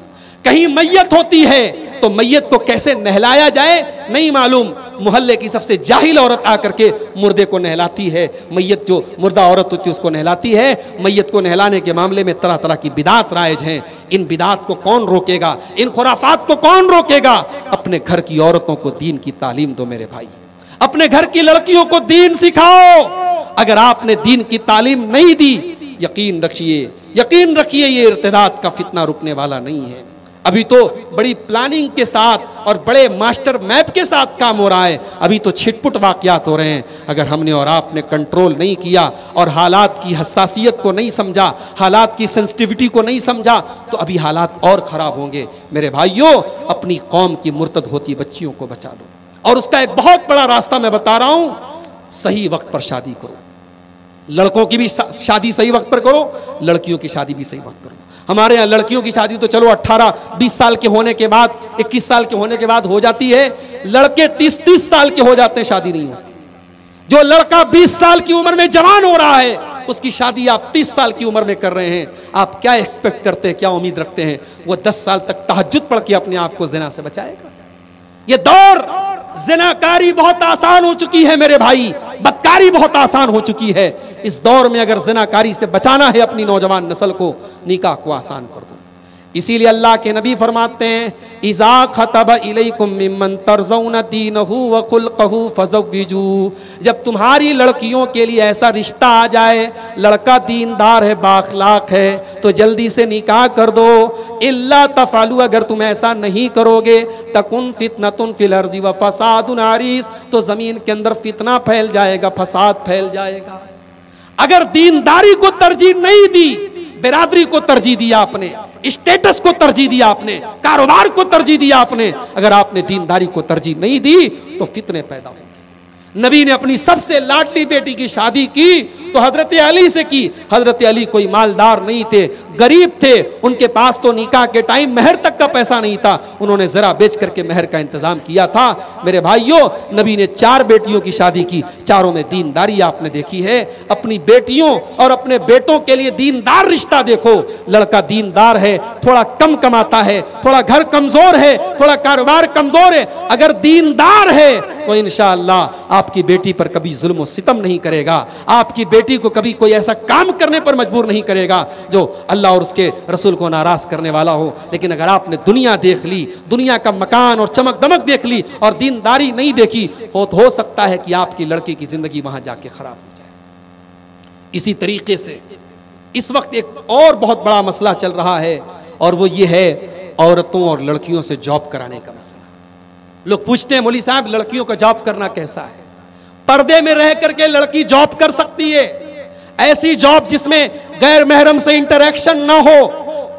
कहीं मैयत होती है तो मैयत को कैसे नहलाया जाए नहीं मालूम। मोहल्ले की सबसे जाहिल औरत आकर के मुर्दे को नहलाती है। मैयत जो मुर्दा औरत होती है उसको नहलाती है। मैयत को नहलाने के मामले में तरह तरह की बिदात राइज हैं। इन बिदात को कौन रोकेगा? इन खुराफात को कौन रोकेगा? अपने घर की औरतों को दीन की तालीम दो मेरे भाई। अपने घर की लड़कियों को दीन सिखाओ। अगर आपने दीन की तालीम नहीं दी, यकीन रखिए ये इर्तिदाद का फितना रुकने वाला नहीं है। अभी तो बड़ी प्लानिंग के साथ और बड़े मास्टर मैप के साथ काम हो रहा है। अभी तो छिटपुट वाकयात हो रहे हैं। अगर हमने और आपने कंट्रोल नहीं किया और हालात की हसासियत को नहीं समझा, हालात की सेंसिटिविटी को नहीं समझा, तो अभी हालात और ख़राब होंगे। मेरे भाइयों, अपनी कौम की मुर्तद होती बच्चियों को बचा लो। और उसका एक बहुत बड़ा रास्ता मैं बता रहा हूँ, सही वक्त पर शादी करो। लड़कों की भी शादी सही वक्त पर करो, लड़कियों की शादी भी सही वक्त करो। हमारे यहाँ लड़कियों की शादी तो चलो 18-20 साल के होने के बाद, 21 साल के होने के बाद हो जाती है। लड़के 30-30 साल के हो जाते हैं, शादी नहीं होती। जो लड़का 20 साल की उम्र में जवान हो रहा है, उसकी शादी आप 30 साल की उम्र में कर रहे हैं। आप क्या एक्सपेक्ट करते हैं, क्या उम्मीद रखते हैं वो 10 साल तक तहज्जुद पढ़ के अपने आप को ज़िना से बचाएगा? ये दौर ज़िनाकारी बहुत आसान हो चुकी है मेरे भाई, बदकारी बहुत आसान हो चुकी है। इस दौर में अगर ज़िनाकारी से बचाना है अपनी नौजवान नस्ल को, निकाह को आसान कर दो। इसीलिए अल्लाह के नबी फरमाते हैं, इज़ा खतब इलैकुम मिम्मन तर्ज़ौना दीनहु व खुल्क़हु फज़व्विजू। जब तुम्हारी लड़कियों के लिए ऐसा रिश्ता आ जाए, लड़का दीनदार है, बाखलाक है, तो जल्दी से निकाह कर दो। इल्ला तफ़अलू, अगर तुम ऐसा नहीं करोगे, तकुन फितनतुन फिल अर्ज़ि व फ़सादुन अरीज़, तो ज़मीन के अंदर फितना फैल जाएगा, फसाद फैल जाएगा। अगर दीनदारी को तरजीह नहीं दी, बिरादरी को तरजीह दिया आपने, स्टेटस को तरजीह दिया आपने, कारोबार को तरजीह दिया आपने, अगर आपने दीनदारी को तरजीह नहीं दी तो फितने पैदा होंगे। नबी ने अपनी सबसे लाडली बेटी की शादी की तो हजरत अली से की। हजरत अली कोई मालदार नहीं थे, गरीब थे, उनके पास तो निकाह के टाइम महर तक का पैसा नहीं था। उन्होंने जरा बेच करके महर का इंतजाम किया था। मेरे भाइयों, नबी ने 4 बेटियों की शादी की, चारों में दीनदारी आपने देखी है। अपनी बेटियों और अपने बेटों के लिए दीनदार रिश्ता देखो। लड़का दीनदार है, थोड़ा कम कमाता है, थोड़ा घर कमजोर है, थोड़ा कारोबार कमजोर है, अगर दीनदार है तो इंशाअल्लाह आपकी बेटी पर कभी जुल्म और सितम नहीं करेगा। आपकी बेटी को कभी कोई ऐसा काम करने पर मजबूर नहीं करेगा जो अल्लाह और उसके रसूल को नाराज करने वाला हो। लेकिन अगर आपने दुनिया देख ली, दुनिया का मकान और चमक दमक देख ली और दीनदारी नहीं देखी, हो सकता है कि आपकी लड़की की जिंदगी वहां जाके खराब हो जाए। इसी तरीके से इस वक्त एक और बहुत बड़ा मसला चल रहा है, और वो ये है औरतों और लड़कियों से जॉब कराने का मसला। लोग पूछते हैं, मौलवी साहब लड़कियों का जॉब करना कैसा है? पर्दे में रह करके लड़की जॉब कर सकती है, ऐसी जॉब जिसमें गैर महरम से इंटरेक्शन ना हो।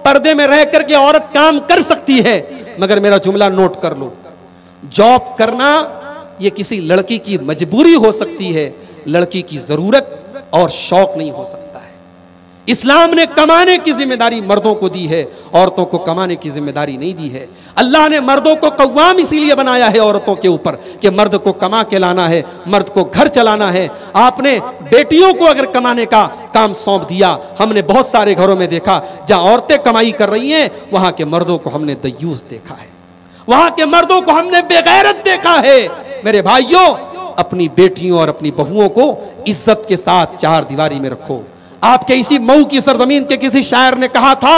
पर्दे में रह करके औरत काम कर सकती है, मगर मेरा जुमला नोट कर लो, जॉब करना ये किसी लड़की की मजबूरी हो सकती है, लड़की की जरूरत और शौक नहीं हो सकता है। इस्लाम ने कमाने की जिम्मेदारी मर्दों को दी है, औरतों को कमाने की जिम्मेदारी नहीं दी है। अल्लाह ने मर्दों को कव्वाम इसीलिए बनाया है औरतों के ऊपर कि मर्द को कमा के लाना है, मर्द को घर चलाना है। आपने बेटियों को अगर कमाने का काम सौंप दिया, हमने बहुत सारे घरों में देखा जहां औरतें कमाई कर रही हैं, वहां के मर्दों को हमने दयूस देखा है, वहां के मर्दों को हमने बेगैरत देखा है। मेरे भाइयों, अपनी बेटियों और अपनी बहुओं को इज्जत के साथ 4 दीवारी में रखो। आपके इसी मऊ की सरजमीन के किसी शायर ने कहा था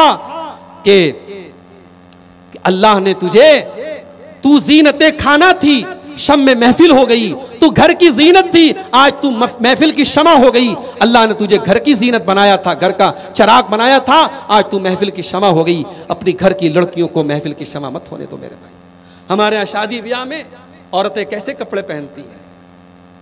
कि अल्लाह ने तुझे, तू जीनते खाना थी, शम में महफिल हो गई, तू घर की जीनत थी, आज तू महफिल की शमा हो गई। अल्लाह ने तुझे घर की जीनत बनाया था, घर का चराग बनाया था, आज तू महफिल की शमा हो गई। अपनी घर की लड़कियों को महफिल की शमा मत होने दो मेरे भाई। हमारे यहाँ शादी ब्याह में औरतें कैसे कपड़े पहनती हैं,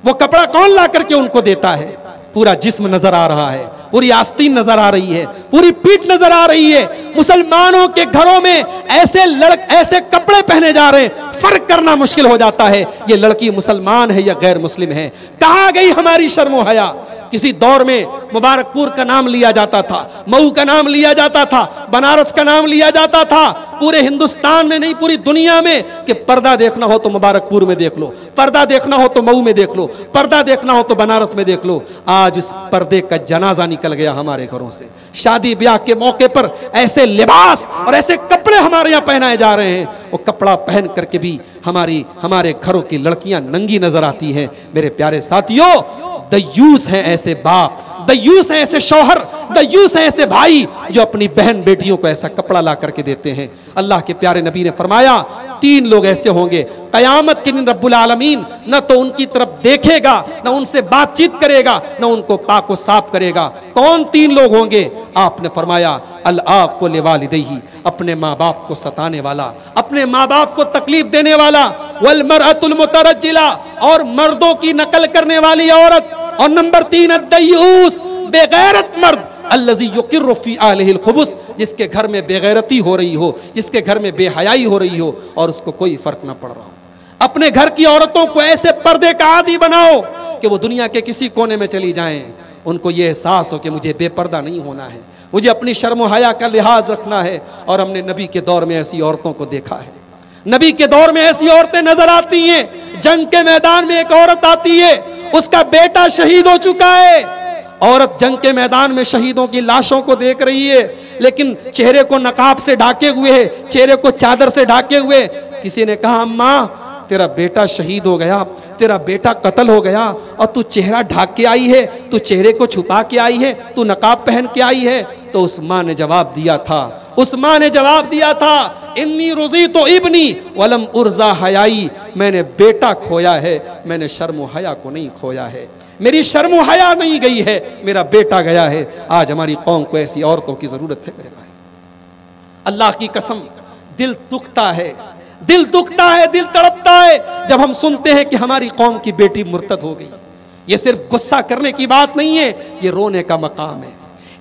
वो कपड़ा कौन ला करके उनको देता है? पूरा जिस्म नजर आ रहा है, पूरी आस्तीन नजर आ रही है, पूरी पीठ नजर आ रही है। मुसलमानों के घरों में ऐसे कपड़े पहने जा रहे हैं, फर्क करना मुश्किल हो जाता है ये लड़की मुसलमान है या गैर मुस्लिम है। कहाँ गई हमारी शर्म हया? किसी दौर में मुबारकपुर का नाम लिया जाता था, मऊ का नाम लिया जाता था, बनारस का नाम लिया जाता था, पूरे हिंदुस्तान में नहीं पूरी दुनिया में, कि पर्दा देखना हो तो मुबारकपुर में देख लो, पर्दा देखना हो तो मऊ में देख लो, पर्दा देखना हो तो बनारस में देख लो। आज इस पर्दे का जनाजा निकल गया हमारे घरों से। शादी ब्याह के मौके पर ऐसे लिबास और ऐसे कपड़े हमारे यहाँ पहनाए जा रहे हैं, वो कपड़ा पहन करके भी हमारे घरों की लड़कियां नंगी नजर आती हैं। मेरे प्यारे साथियों, दयूस हैं ऐसे बाप, दयूस हैं ऐसे शौहर, दयूस हैं ऐसे भाई जो अपनी बहन बेटियों को ऐसा कपड़ा ला करके देते हैं। अल्लाह के प्यारे नबी ने फरमाया 3 लोग ऐसे होंगे कयामत के दिन रब्बुल आलमीन न तो उनकी तरफ देखेगा, न उनसे बातचीत करेगा, न उनको पाक व साफ करेगा। कौन 3 लोग होंगे? आपने फरमाया अल आक़ु लिवालिदैहि, अपने माँ बाप को सताने वाला, अपने माँ बाप को तकलीफ देने वाला, वल मरअतुल मुतरज्जिला, और मर्दों की नकल करने वाली औरत, और नंबर 3 अद्दयूस, बेगैरत मर्द, अल्लज़ी युक़िर्रु फ़ी अहलिहिल खुबुस, जिसके घर में बेगैरती हो रही हो, जिसके घर में बेहयाई हो रही हो और उसको कोई फर्क ना पड़ रहा हो। अपने घर की औरतों को ऐसे पर्दे का आदी बनाओ कि वो दुनिया के किसी कोने में चली जाएं, उनको ये एहसास हो कि मुझे बेपर्दा नहीं होना है, मुझे अपनी शर्म हया का लिहाज रखना है। और हमने नबी के दौर में ऐसी औरतों को देखा है, नबी के दौर में ऐसी औरतें नजर आती हैं। जंग के मैदान में एक औरत आती है, उसका बेटा शहीद हो चुका है, औरत जंग के मैदान में शहीदों की लाशों को देख रही है, लेकिन चेहरे को नकाब से ढाके हुए है, चेहरे को चादर से ढाके हुए। किसी ने कहा अम्मा तेरा बेटा शहीद हो गया, तेरा बेटा कत्ल हो गया, और तू चेहरा ढाक के आई है, तू चेहरे को छुपा के आई है, तू नकाब पहन के आई है। तो उस माँ ने जवाब दिया था, उस माँ ने जवाब दिया था, इन्नी रुज़ी तो इब्नी वलम उर्जा हयाई, मैंने बेटा खोया है, मैंने शर्म हया को नहीं खोया है, मेरी शर्म हया नहीं गई है, मेरा बेटा गया है। आज हमारी कौम को ऐसी औरतों की जरूरत है मेरे भाई। अल्लाह की कसम, दिल दुखता है, दिल दुखता है, दिल तड़पता है जब हम सुनते हैं कि हमारी कौम की बेटी मुर्तद हो गई। ये सिर्फ गुस्सा करने की बात नहीं है, ये रोने का मकाम है।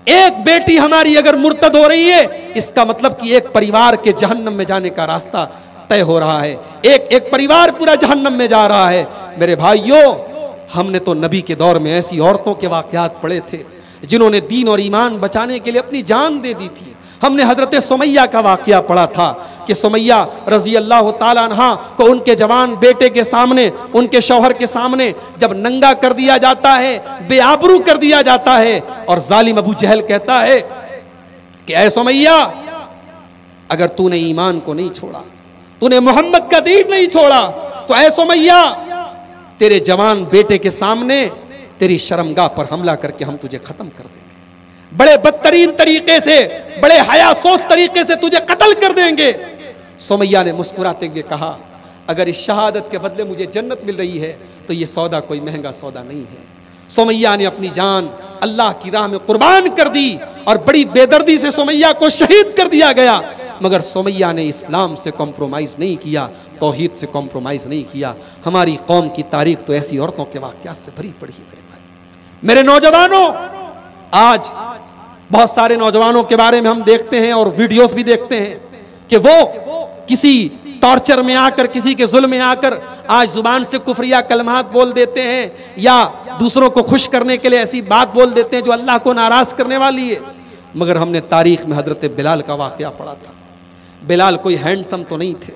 एक बेटी हमारी अगर मुर्तद हो रही है, इसका मतलब कि एक परिवार के जहन्नम में जाने का रास्ता तय हो रहा है, एक परिवार पूरा जहन्नम में जा रहा है। मेरे भाइयों, हमने तो नबी के दौर में ऐसी औरतों के वाक़यात पढ़े थे जिन्होंने दीन और ईमान बचाने के लिए अपनी जान दे दी थी। हमने हजरत सुमैया का वाक़या पढ़ा था कि सुमैया रज़ी अल्लाह ताला अन्हा को उनके जवान बेटे के सामने, उनके शौहर के सामने जब नंगा कर दिया जाता है, बेआबरू कर दिया जाता है, और जालिम अबू जहल कहता है कि ऐ सुमैया, अगर तूने ईमान को नहीं छोड़ा, तूने मोहम्मद का दीन नहीं छोड़ा, तो ऐ सुमैया तेरे जवान बेटे के सामने तेरी शर्मगाह पर हमला करके हम तुझे खत्म कर देंगे, बड़े बदतरीन तरीके से, बड़े हयासोस तरीके से तुझे कत्ल कर देंगे। सुमैया ने मुस्कुराते हुए कहा, अगर इस शहादत के बदले मुझे जन्नत मिल रही है तो ये सौदा कोई महंगा सौदा नहीं है। सुमैया ने अपनी जान अल्लाह की राह में कुर्बान कर दी, और बड़ी बेदर्दी से सुमैया को शहीद कर दिया गया, मगर सुमैया ने इस्लाम से कॉम्प्रोमाइज़ नहीं किया, तौहीद से कॉम्प्रोमाइज़ नहीं किया। हमारी कौम की तारीख तो ऐसी औरतों के वाक़यात से भरी पड़ी है मेरे भाई। मेरे नौजवानों, आज बहुत सारे नौजवानों के बारे में हम देखते हैं और वीडियोस भी देखते हैं कि वो किसी टॉर्चर में आकर, किसी के जुल्म में आकर आज जुबान से कुफरिया कलमात बोल देते हैं, या दूसरों को खुश करने के लिए ऐसी बात बोल देते हैं जो अल्लाह को नाराज करने वाली है। मगर हमने तारीख में हजरत बिलाल का वाक़या पढ़ा था। बिलाल कोई हैंडसम तो नहीं थे,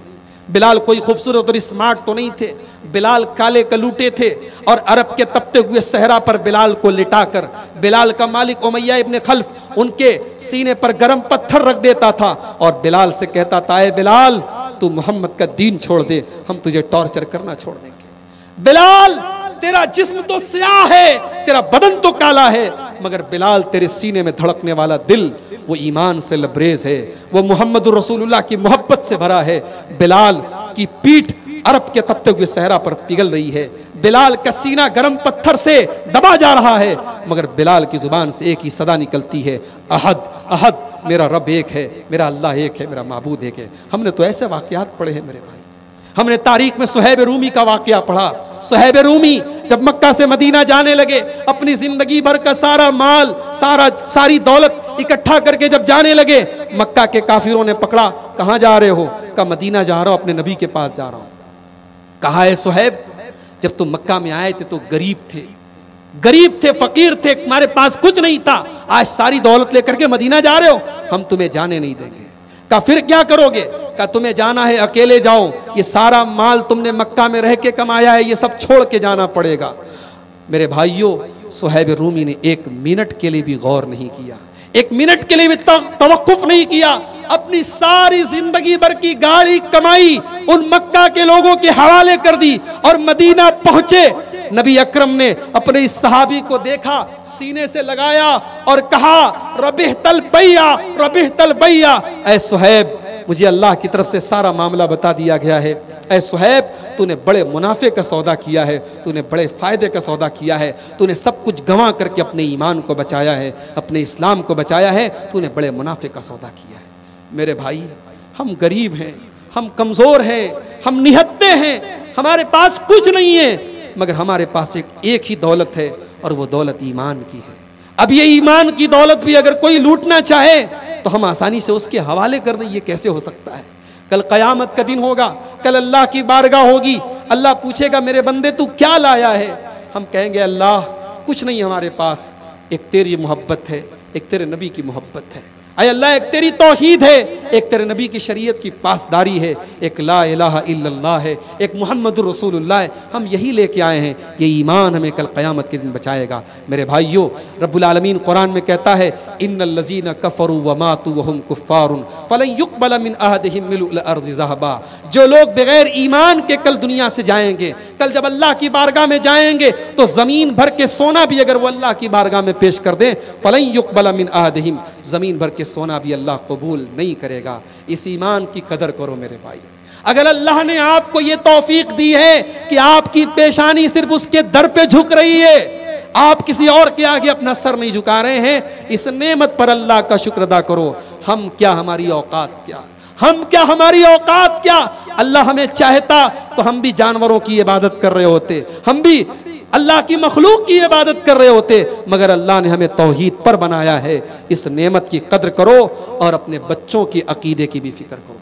बिलाल कोई खूबसूरत और स्मार्ट तो नहीं थे, बिलाल काले कलूटे थे, और अरब के तपते हुए सहरा पर बिलाल को लिटाकर बिलाल का मालिक उमैया इब्न खल्फ उनके सीने पर गर्म पत्थर रख देता था और बिलाल से कहता था, ऐ बिलाल तू मोहम्मद का दीन छोड़ दे, हम तुझे टॉर्चर करना छोड़ देंगे। बिलाल तेरा जिस्म तो स्याह है, तेरा बदन तो काला है, मगर बिलाल तेरे सीने में धड़कने वाला दिल वो ईमान से लबरेज है, वो मोहम्मद रसूलुल्लाह की मोहब्बत से भरा है। बिलाल की पीठ अरब के तपते हुए सहरा पर पिघल रही है, बिलाल का सीना गर्म पत्थर से दबा जा रहा है, मगर बिलाल की जुबान से एक ही सदा निकलती है, अहद अहद, मेरा रब एक है, मेरा अल्लाह एक है, मेरा माबूद एक है। हमने तो ऐसे वाक़यात पढ़े हैं मेरे भाई। हमने तारीख में सुहैब रूमी का वाक़या पढ़ा। सुहैब रूमी जब मक्का से मदीना जाने लगे, अपनी जिंदगी भर का सारा माल, सारी दौलत इकट्ठा करके जब जाने लगे, मक्का के काफिरों ने पकड़ा, कहाँ जा रहे हो? कहा मदीना जा रहा हूं, अपने नबी के पास जा रहा हूं। कहा है सुहैब, जब तुम मक्का में आए थे तो गरीब थे, गरीब थे, फकीर थे, हमारे पास कुछ नहीं था, आज सारी दौलत लेकर के मदीना जा रहे हो, हम तुम्हें जाने नहीं देंगे। कहा फिर क्या करोगे? कहा तुम्हें जाना है अकेले जाओ, ये सारा माल तुमने मक्का में रह के कमाया है, ये सब छोड़ के जाना पड़ेगा। मेरे भाइयों, सुहैब रूमी ने एक मिनट के लिए भी गौर नहीं किया, एक मिनट के लिए भी तवक्कुफ नहीं किया, अपनी सारी जिंदगी भर की गाड़ी कमाई उन मक्का के लोगों के हवाले कर दी और मदीना पहुंचे। नबी अकरम ने अपने इस सहाबी को देखा, सीने से लगाया और कहा, रबिहतल बैया, रबिहतल बैया। ऐ सुहैब, मुझे अल्लाह की तरफ से सारा मामला बता दिया गया है। ऐ सुहैब, तूने बड़े मुनाफे का सौदा किया है, तूने बड़े फायदे का सौदा किया है, तूने सब कुछ गंवा करके अपने ईमान को बचाया है, अपने इस्लाम को बचाया है, तूने बड़े मुनाफे का सौदा किया है। मेरे भाई, हम गरीब हैं, हम कमज़ोर हैं, हम निहत्ते हैं, हमारे पास कुछ नहीं है, मगर हमारे पास एक ही दौलत है और वो दौलत ईमान की है। अब ये ईमान की दौलत भी अगर कोई लूटना चाहे तो हम आसानी से उसके हवाले कर दें, ये कैसे हो सकता है? कल क़यामत का दिन होगा, कल अल्लाह की बारगाह होगी, अल्लाह पूछेगा मेरे बंदे तू क्या लाया है? हम कहेंगे अल्लाह कुछ नहीं हमारे पास, एक तेरी मोहब्बत है, एक तेरे नबी की मोहब्बत है। अय अल्लाह, एक तेरी तौहीद है, एक तेरे नबी की शरीयत की पासदारी है, एक ला इलाहा इल्लल्लाह है, एक मुहम्मदुर रसूलुल्लाह है। हम यही लेके आए हैं, ये ईमान हमें कल क़यामत के दिन बचाएगा। मेरे भाइयों, रब्बुल आलमीन कुरान में कहता है, इन्नल लज़ीना कफ़रू व मातू व हुम कुफ़्फ़ारुन फ़लन युक़बल मिन अहदिहिम मिलुल अर्ज़ि ज़हबा। जो लोग बगैर ईमान के कल दुनिया से जाएंगे, कल जब अल्लाह की बारगाह में जाएंगे तो ज़मीन भर के सोना भी अगर वो अल्लाह की बारगाह में पेश कर दें, फ़लन युक़बल मिन अहदिहिम, ज़मीन भर के सोना भी अल्लाह कबूल नहीं करेगा। इस ईमान की कदर करो मेरे भाई। अगर अल्लाह ने आपको ये तौफीक दी है कि आपकी पेशानी सिर्फ उसके दर पे झुक रही है, आप किसी और के आगे अपना सर नहीं झुका रहे हैं, इस नेमत पर अल्लाह का शुक्र अदा करो। हम क्या, हमारी औकात क्या, हम क्या, हमारी औकात क्या? अल्लाह हमें चाहता तो हम भी जानवरों की इबादत कर रहे होते, हम भी अल्लाह की मखलूक की इबादत कर रहे होते, मगर अल्लाह ने हमें तौहीद पर बनाया है। इस नेमत की कद्र करो और अपने बच्चों की अकीदे की भी फिक्र करो।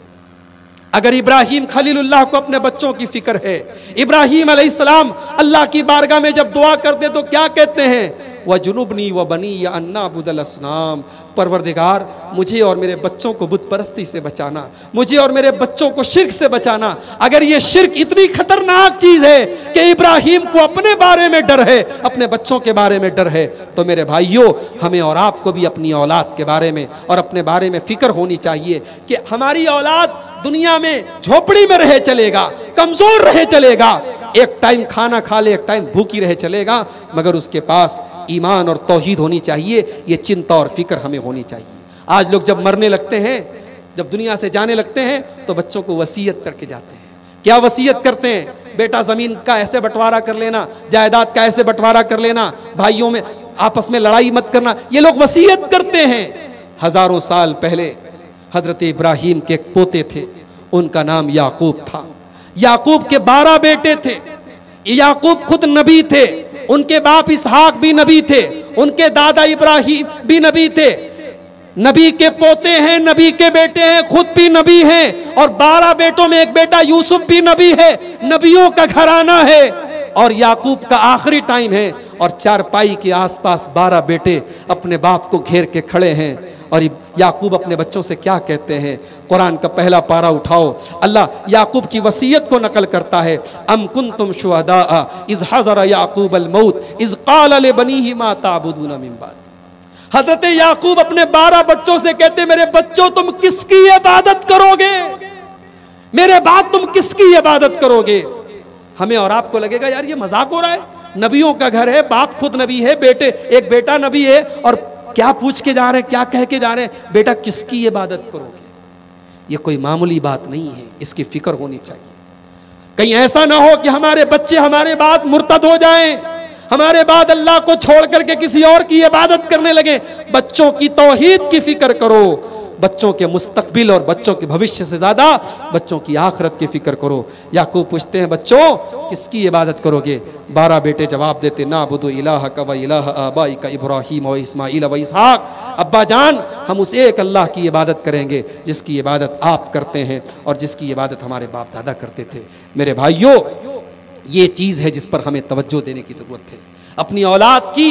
अगर इब्राहीम खलीलुल्लाह को अपने बच्चों की फिक्र है, इब्राहीम अलैहिस्सलाम अल्लाह की बारगाह में जब दुआ करते तो क्या कहते हैं? व जुनुबनी व बनी या अन्ना बुदल असनाम, परवरदिगार मुझे और मेरे बच्चों को बुत परस्ती से बचाना, मुझे और मेरे बच्चों को शिर्क से बचाना। अगर ये शिर्क इतनी खतरनाक चीज़ है कि इब्राहीम को अपने बारे में डर है, अपने बच्चों के बारे में डर है, तो मेरे भाइयों, हमें और आपको भी अपनी औलाद के बारे में और अपने बारे में फिक्र होनी चाहिए कि हमारी औलाद दुनिया में झोपड़ी में रहे चलेगा, कमज़ोर रहे चलेगा, एक टाइम खाना खा ले, एक टाइम भूखी रहे चलेगा, मगर उसके पास ईमान और तौहीद होनी चाहिए। ये चिंता और फिक्र हमें होनी चाहिए। आज लोग जब मरने लगते हैं, जब दुनिया से जाने लगते हैं, तो बच्चों को वसीयत करके जाते हैं। क्या वसीयत करते हैं? बेटा ज़मीन का ऐसे बंटवारा कर लेना, जायदाद का ऐसे बंटवारा कर लेना, भाइयों में आपस में लड़ाई मत करना, ये लोग वसीयत करते हैं। हज़ारों साल पहले हज़रत इब्राहीम के एक पोते थे, उनका नाम याकूब था। याकूब के 12 बेटे थे। याकूब खुद नबी थे, उनके बाप इसहाक भी नबी थे, उनके दादा इब्राहीम भी नबी थे। नबी के पोते हैं, नबी के बेटे हैं, खुद भी नबी हैं, और 12 बेटों में एक बेटा यूसुफ भी नबी है। नबियों का घराना है और याकूब का आखिरी टाइम है, और चारपाई के आसपास 12 बेटे अपने बाप को घेर के खड़े हैं। और याकूब अपने बच्चों से क्या कहते हैं? कुरान का पहला पारा उठाओ, अल्लाह याकूब की वसीयत को नकल करता है। अम कुंतुम शुहदा इज़ हज़र याकूब अल मौत इज़ क़ाल लिबनीहि मा ताबुदून मिन बाद। हज़रत याकूब अपने 12 बच्चों से कहते, मेरे बच्चों तुम किसकी इबादत करोगे? मेरे बाद तुम किसकी इबादत करोगे? हमें और आपको लगेगा यार ये मजाक हो रहा है, नबियों का घर है, बाप खुद नबी है, बेटे एक बेटा नबी है, और क्या पूछ के जा रहे हैं, क्या कह के जा रहे हैं, बेटा किसकी इबादत करोगे? ये कोई मामूली बात नहीं है, इसकी फिक्र होनी चाहिए। कहीं ऐसा ना हो कि हमारे बच्चे हमारे बाद मुर्तद हो जाएं, हमारे बाद अल्लाह को छोड़ करके किसी और की इबादत करने लगे। बच्चों की तौहीद की फिक्र करो, बच्चों के मुस्तकबिल और बच्चों के भविष्य से ज्यादा बच्चों की आखिरत की फिक्र करो। याकूब पूछते हैं, बच्चों किसकी इबादत करोगे? 12 बेटे जवाब देते, ना बुदु इलाह का व इलाह आबाई का इब्राहीम व इस्माइल व इसहाक। अब्बा जान, हम उस एक अल्लाह की इबादत करेंगे जिसकी इबादत आप करते हैं और जिसकी इबादत हमारे बाप दादा करते थे। मेरे भाइयों, ये चीज़ है जिस पर हमें तवज्जो देने की ज़रूरत है। अपनी औलाद की